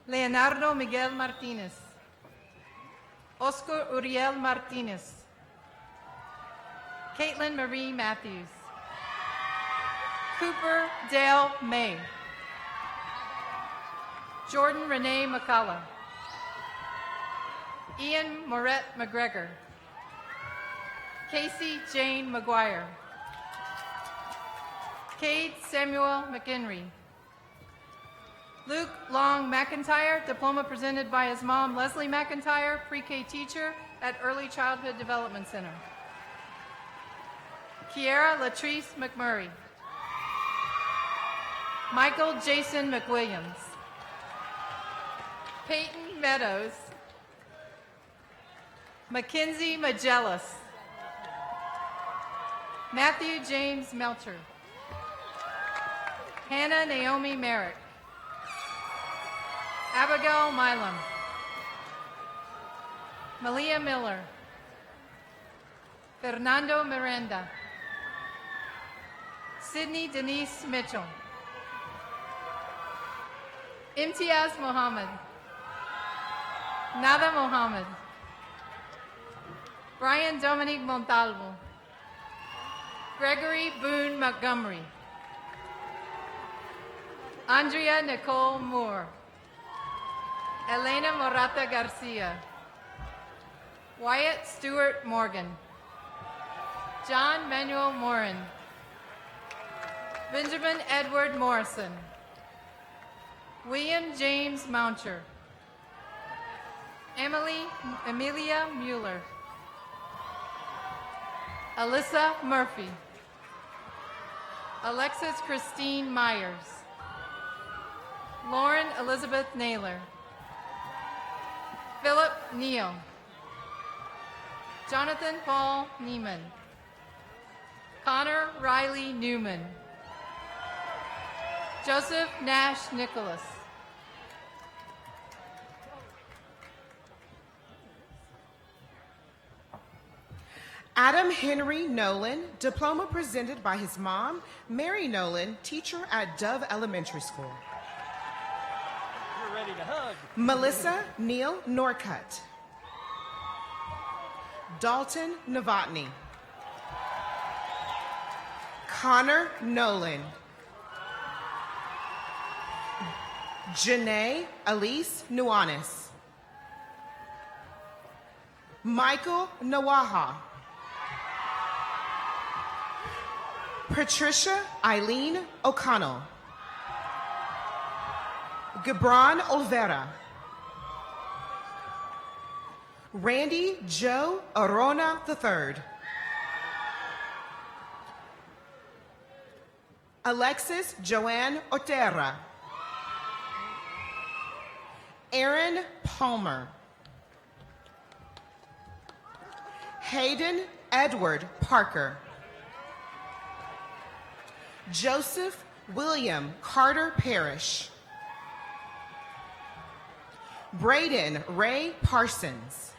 Leonardo Miguel Martinez. Oscar Uriel Martinez. Caitlin Marie Matthews. Cooper Dale May. Jordan Renee McCullough. Ian Moret McGregor. Casey Jane McGuire. Cade Samuel McHenry. Luke Long McIntyre, diploma presented by his mom, Leslie McIntyre, pre-K teacher at Early Childhood Development Center. Kiera Latrice McMurray. Michael Jason McWilliams. Peyton Meadows. Mackenzie Magellas. Matthew James Melcher. Hannah Naomi Merrick. Abigail Milam. Malia Miller. Fernando Miranda. Sydney Denise Mitchell. Imtiaz Mohammed. Nada Mohammed. Brian Dominique Montalvo. Gregory Boone Montgomery. Andrea Nicole Moore. Elena Morata Garcia. Wyatt Stewart Morgan. John Manuel Morin. Benjamin Edward Morrison. William James Mouncher. Emilia Mueller. Alyssa Murphy. Alexis Christine Myers. Lauren Elizabeth Naylor. Philip Neal. Jonathan Paul Neiman. Connor Riley Newman. Joseph Nash Nicholas. Adam Henry Nolan, diploma presented by his mom, Mary Nolan, teacher at Dove Elementary School. You're ready to hug. Melissa Neal Norcutt. Dalton Novotny. Connor Nolan. Janae Elise Nuanis. Michael Nawaha. Patricia Eileen O'Connell. Gibran Olvera. Randy Joe Arona III. Alexis Joanne Otera. Aaron Palmer. Hayden Edward Parker. Joseph William Carter Parrish. Braden Ray Parsons.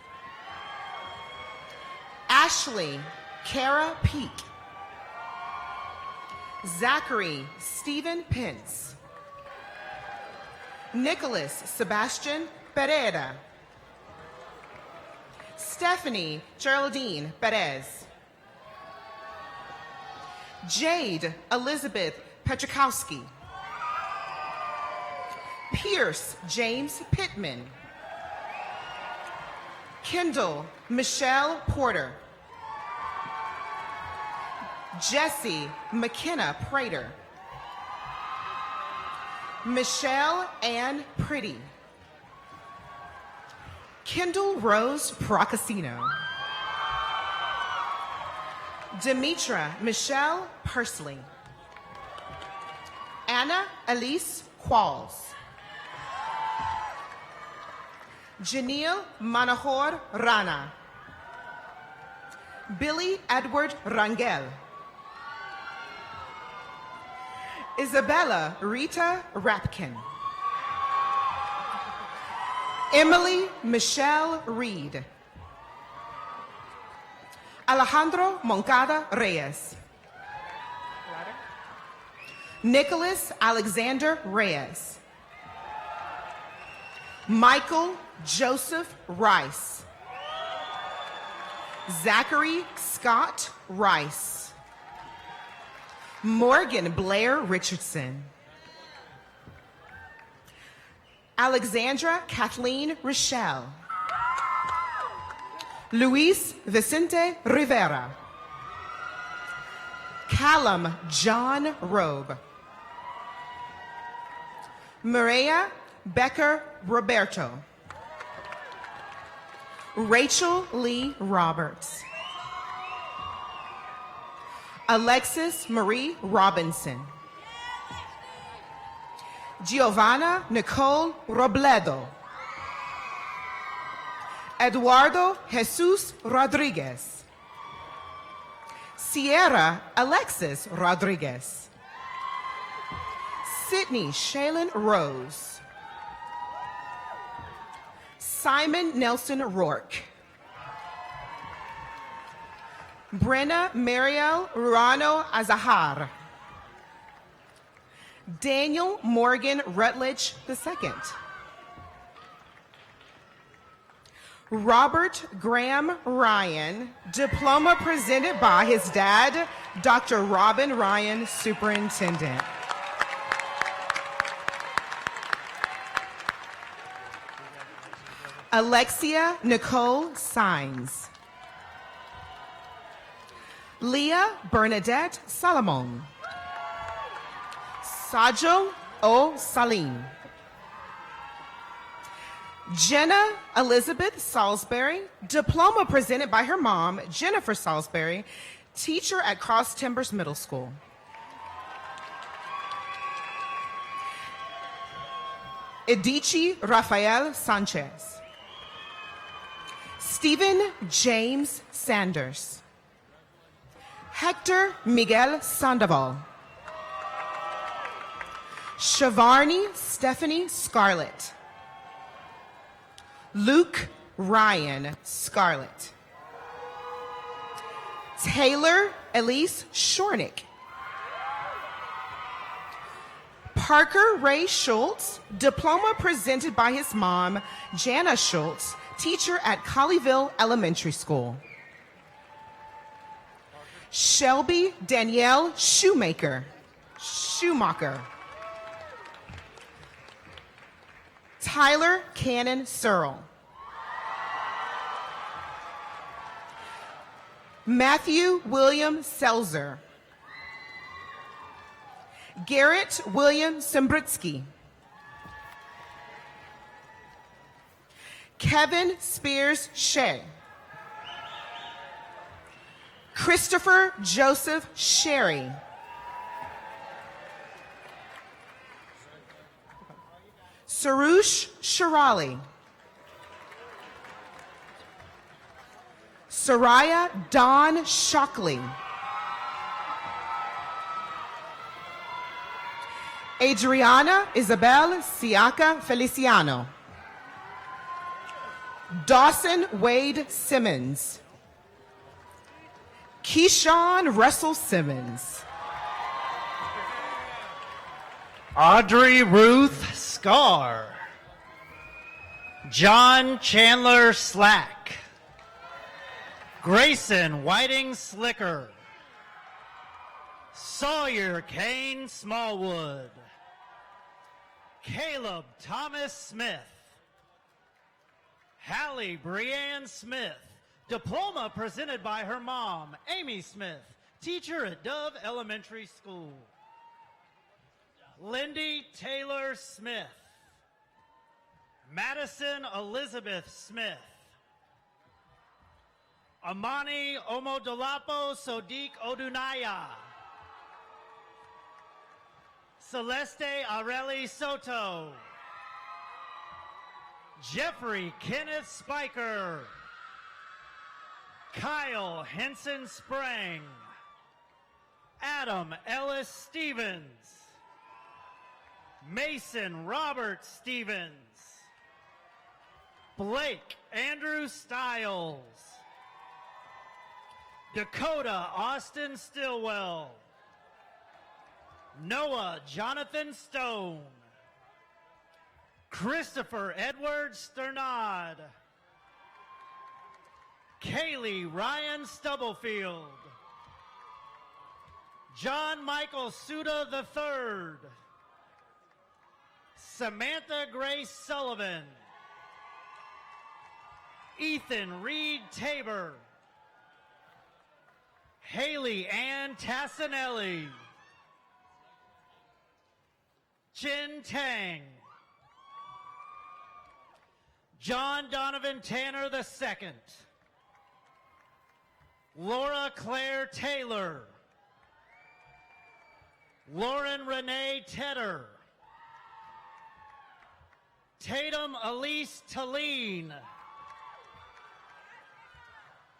Ashley Kara Peak. Zachary Stephen Pence. Nicholas Sebastian Pereira. Stephanie Geraldine Perez. Jade Elizabeth Petrikowski. Pierce James Pittman. Kendall Michelle Porter. Jesse McKenna Prater. Michelle Ann Pretty. Kendall Rose Procasino. Demetra Michelle Pursley. Anna Elise Qualls. Janelle Manahor Rana. Billy Edward Rangel. Isabella Rita Rapkin. Emily Michelle Reed. Alejandro Moncada Reyes. Nicholas Alexander Reyes. Michael Joseph Rice. Zachary Scott Rice. Morgan Blair Richardson. Alexandra Kathleen Rochelle. Luis Vicente Rivera. Callum John Robe. Maria Becker Roberto. Rachel Lee Roberts. Alexis Marie Robinson. Giovanna Nicole Robledo. Eduardo Jesus Rodriguez. Sierra Alexis Rodriguez. Sydney Shaylin Rose. Simon Nelson Rourke. Brenna Mariel Ruano Azahar. Daniel Morgan Rutledge II. Robert Graham Ryan, diploma presented by his dad, Dr. Robin Ryan, Superintendent. Alexia Nicole Sines. Leah Bernadette Salomon. Sajo O. Salim. Jenna Elizabeth Salisbury, diploma presented by her mom, Jennifer Salisbury, teacher at Cross Timbers Middle School. Edici Rafael Sanchez. Stephen James Sanders. Hector Miguel Sandoval. Shavarni Stephanie Scarlett. Luke Ryan Scarlett. Taylor Elise Shornick. Parker Ray Schultz, diploma presented by his mom, Jana Schultz, teacher at Colleyville Elementary School. Shelby Danielle Schumacher. Tyler Cannon Searle. Matthew William Selzer. Garrett William Simbritsky. Kevin Spears Shea. Christopher Joseph Sherry. Sarush Shirali. Soraya Dawn Shockley. Adriana Isabel Siaka Feliciano. Dawson Wade Simmons. Keyshawn Russell Simmons. Audrey Ruth Scar. John Chandler Slack. Grayson Whiting Slicker. Sawyer Kane Smallwood. Caleb Thomas Smith. Hallie Brianne Smith. Diploma presented by her mom, Amy Smith, teacher at Dove Elementary School. Lindy Taylor Smith. Madison Elizabeth Smith. Amani Omodolapo Sodiq Odunaya. Celeste Areli Soto. Jeffrey Kenneth Spiker. Kyle Henson Sprang. Adam Ellis Stevens. Mason Robert Stevens. Blake Andrew Stiles. Dakota Austin Stillwell. Noah Jonathan Stone. Christopher Edward Sternad. Kaylee Ryan Stubblefield. John Michael Suda III. Samantha Grace Sullivan. Ethan Reed Tabor. Haley Ann Tassinelli. Chin Tang. John Donovan Tanner II. Laura Claire Taylor. Lauren Renee Tedder. Tatum Elise Talene.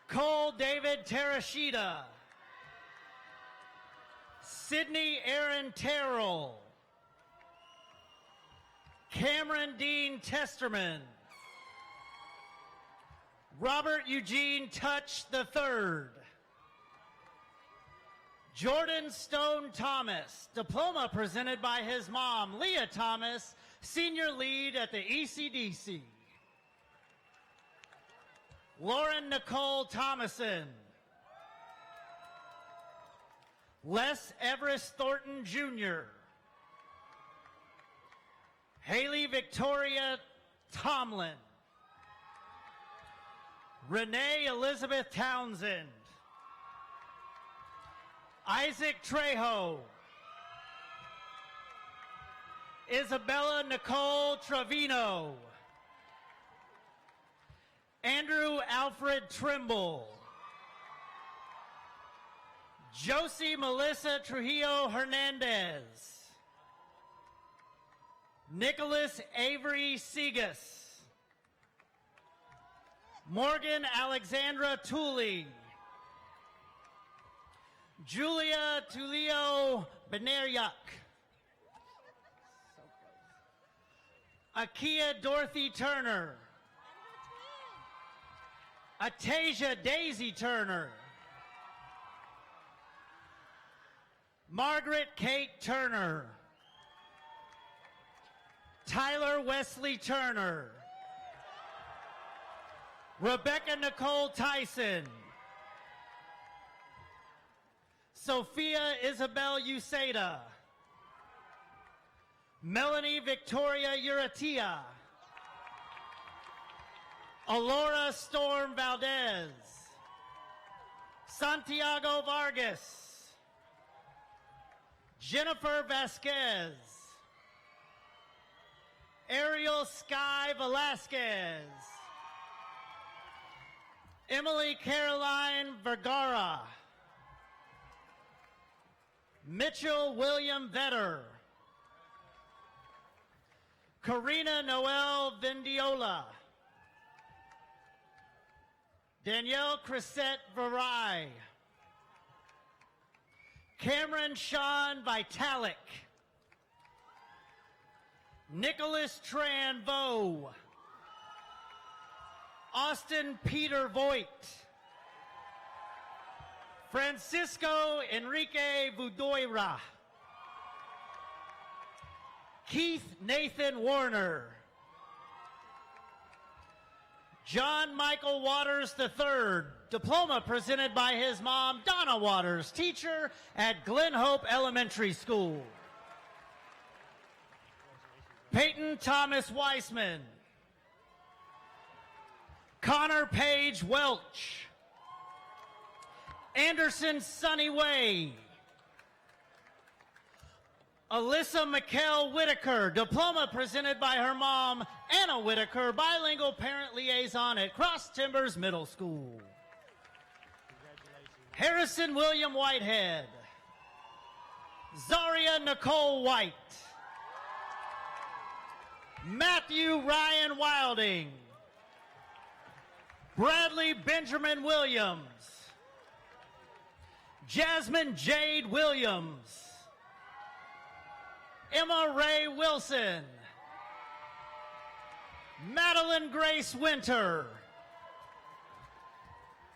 Cole David Terashita. Sydney Aaron Terrell. Cameron Dean Testerman. Robert Eugene Touch III. Jordan Stone Thomas, diploma presented by his mom, Leah Thomas, senior lead at the ECDC. Lauren Nicole Thomason. Les Everest Thornton Jr. Haley Victoria Tomlin. Renee Elizabeth Townsend. Isaac Trejo. Isabella Nicole Trevino. Andrew Alfred Trimble. Josie Melissa Trujillo Hernandez. Nicholas Avery Segas. Morgan Alexandra Tooley. Julia Tulio Beneryak. Akia Dorothy Turner. Atasia Daisy Turner. Margaret Kate Turner. Tyler Wesley Turner. Rebecca Nicole Tyson. Sophia Isabel Uceda. Melanie Victoria Uratia. Alora Storm Valdez. Santiago Vargas. Jennifer Vasquez. Ariel Sky Velasquez. Emily Caroline Vergara. Mitchell William Vetter. Karina Noel Vendiola. Danielle Crissette Varai. Cameron Sean Vitalik. Nicholas Tran Vo. Austin Peter Voigt. Francisco Enrique Vudoira. Keith Nathan Warner. John Michael Waters III, diploma presented by his mom, Donna Waters, teacher at Glen Hope Elementary School. Peyton Thomas Weissman. Connor Page Welch. Anderson Sunny Way. Alyssa McKell Whitaker, diploma presented by her mom, Anna Whitaker, bilingual parent liaison at Cross Timbers Middle School. Harrison William Whitehead. Zaria Nicole White. Matthew Ryan Wilding. Bradley Benjamin Williams. Jasmine Jade Williams. Emma Ray Wilson. Madeline Grace Winter.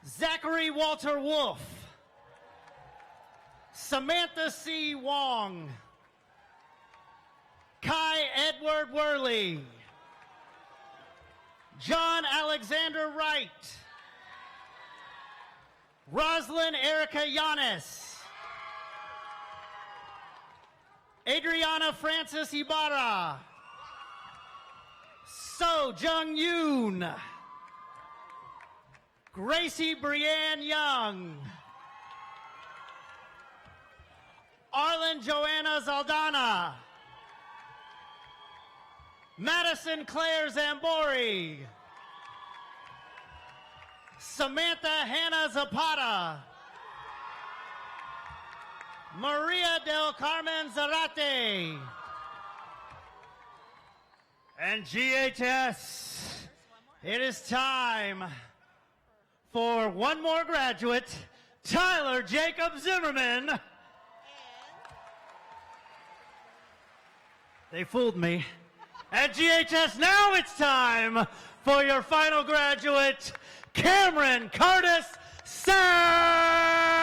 Zachary Walter Wolf. Samantha C. Wong. Kai Edward Worley. John Alexander Wright. Roslyn Erica Yanis. Adriana Francis Ibarra. So Jung Yoon. Gracie Brianne Young. Arlen Joanna Zaldana. Madison Claire Zambori. Samantha Hannah Zapata. Maria del Carmen Zarate. And GHS, it is time for one more graduate, Tyler Jacob Zimmerman. They fooled me. At GHS, now it's time for your final graduate, Cameron Curtis Sam.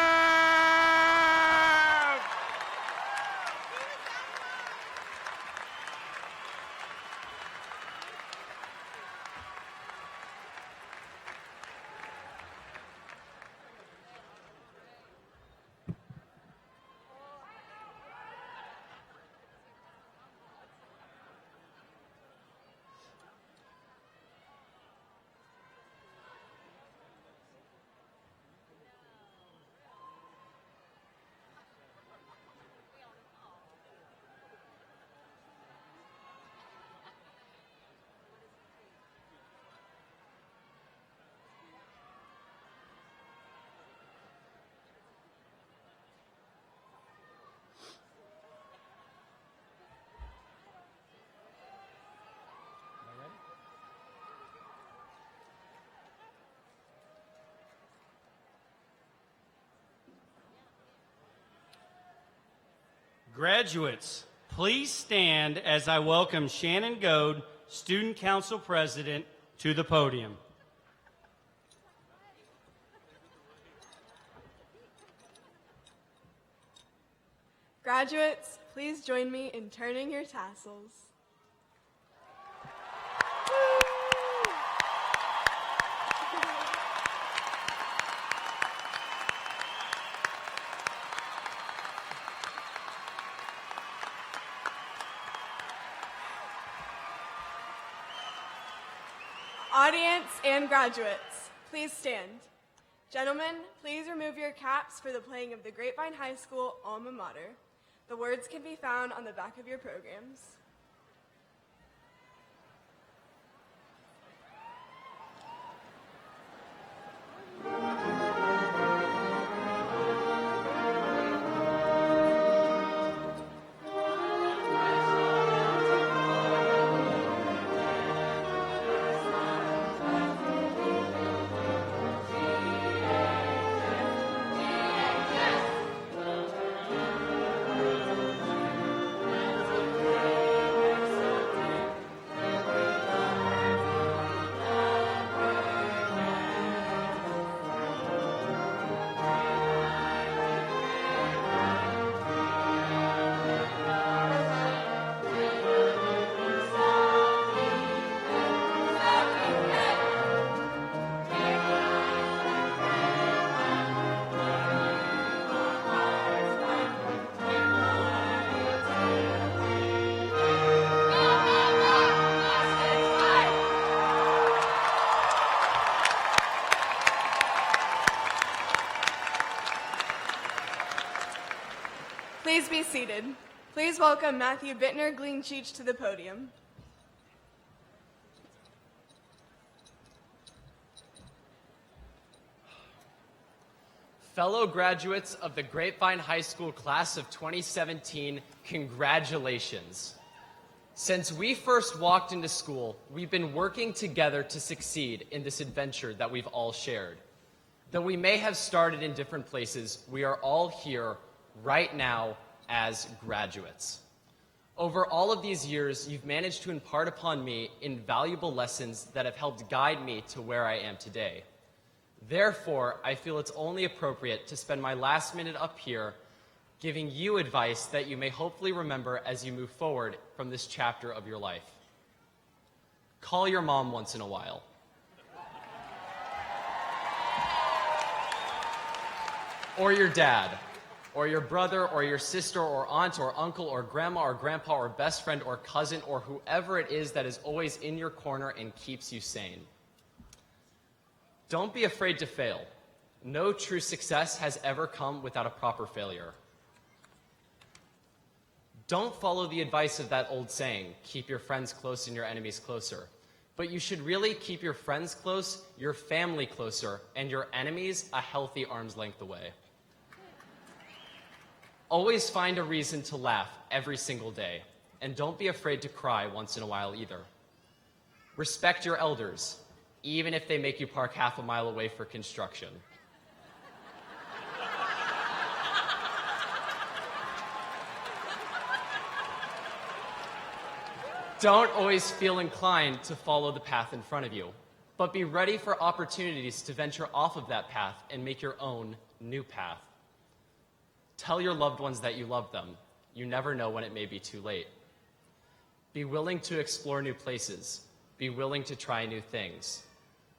Graduates, please stand as I welcome Shannon Goad, Student Council President, to the podium. Graduates, please join me in turning your tassels. Audience and graduates, please stand. Gentlemen, please remove your caps for the playing of the Grapevine High School alma mater. The words can be found on the back of your programs. Please be seated. Please welcome Matthew Bittner-Gleancheech to the podium. Fellow graduates of the Grapevine High School class of 2017, congratulations. Since we first walked into school, we've been working together to succeed in this adventure that we've all shared. Though we may have started in different places, we are all here right now as graduates. Over all of these years, you've managed to impart upon me invaluable lessons that have helped guide me to where I am today. Therefore, I feel it's only appropriate to spend my last minute up here giving you advice that you may hopefully remember as you move forward from this chapter of your life. Call your mom once in a while. Or your dad, or your brother, or your sister, or aunt, or uncle, or grandma, or grandpa, or best friend, or cousin, or whoever it is that is always in your corner and keeps you sane. Don't be afraid to fail. No true success has ever come without a proper failure. Don't follow the advice of that old saying, keep your friends close and your enemies closer. But you should really keep your friends close, your family closer, and your enemies a healthy arm's length away. Always find a reason to laugh every single day, and don't be afraid to cry once in a while either. Respect your elders, even if they make you park half a mile away for construction. Don't always feel inclined to follow the path in front of you, but be ready for opportunities to venture off of that path and make your own new path. Tell your loved ones that you love them. You never know when it may be too late. Be willing to explore new places. Be willing to try new things.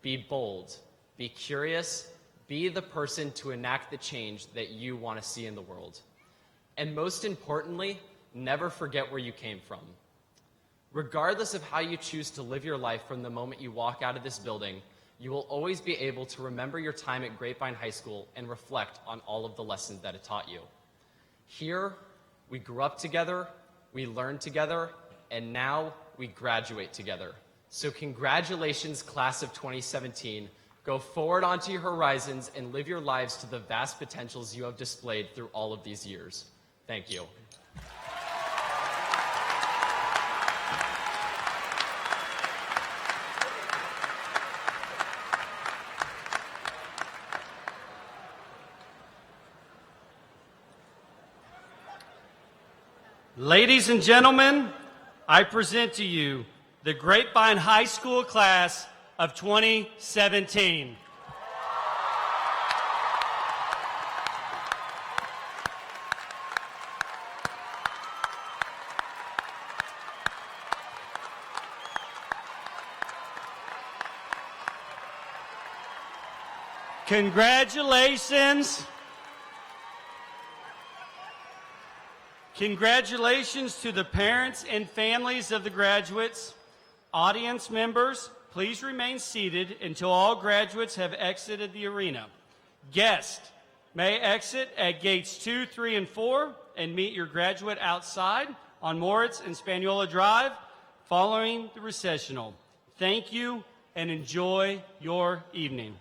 Be bold. Be curious. Be the person to enact the change that you want to see in the world. And most importantly, never forget where you came from. Regardless of how you choose to live your life from the moment you walk out of this building, you will always be able to remember your time at Grapevine High School and reflect on all of the lessons that it taught you. Here, we grew up together, we learned together, and now we graduate together. So congratulations, class of 2017. Go forward onto your horizons and live your lives to the vast potentials you have displayed through all of these years. Thank you. Ladies and gentlemen, I present to you the Grapevine High School class of 2017. Congratulations. Congratulations to the parents and families of the graduates. Audience members, please remain seated until all graduates have exited the arena. Guests may exit at gates 2, 3, and 4 and meet your graduate outside on Moritz and Spaniola Drive following the recessional. Thank you and enjoy your evening.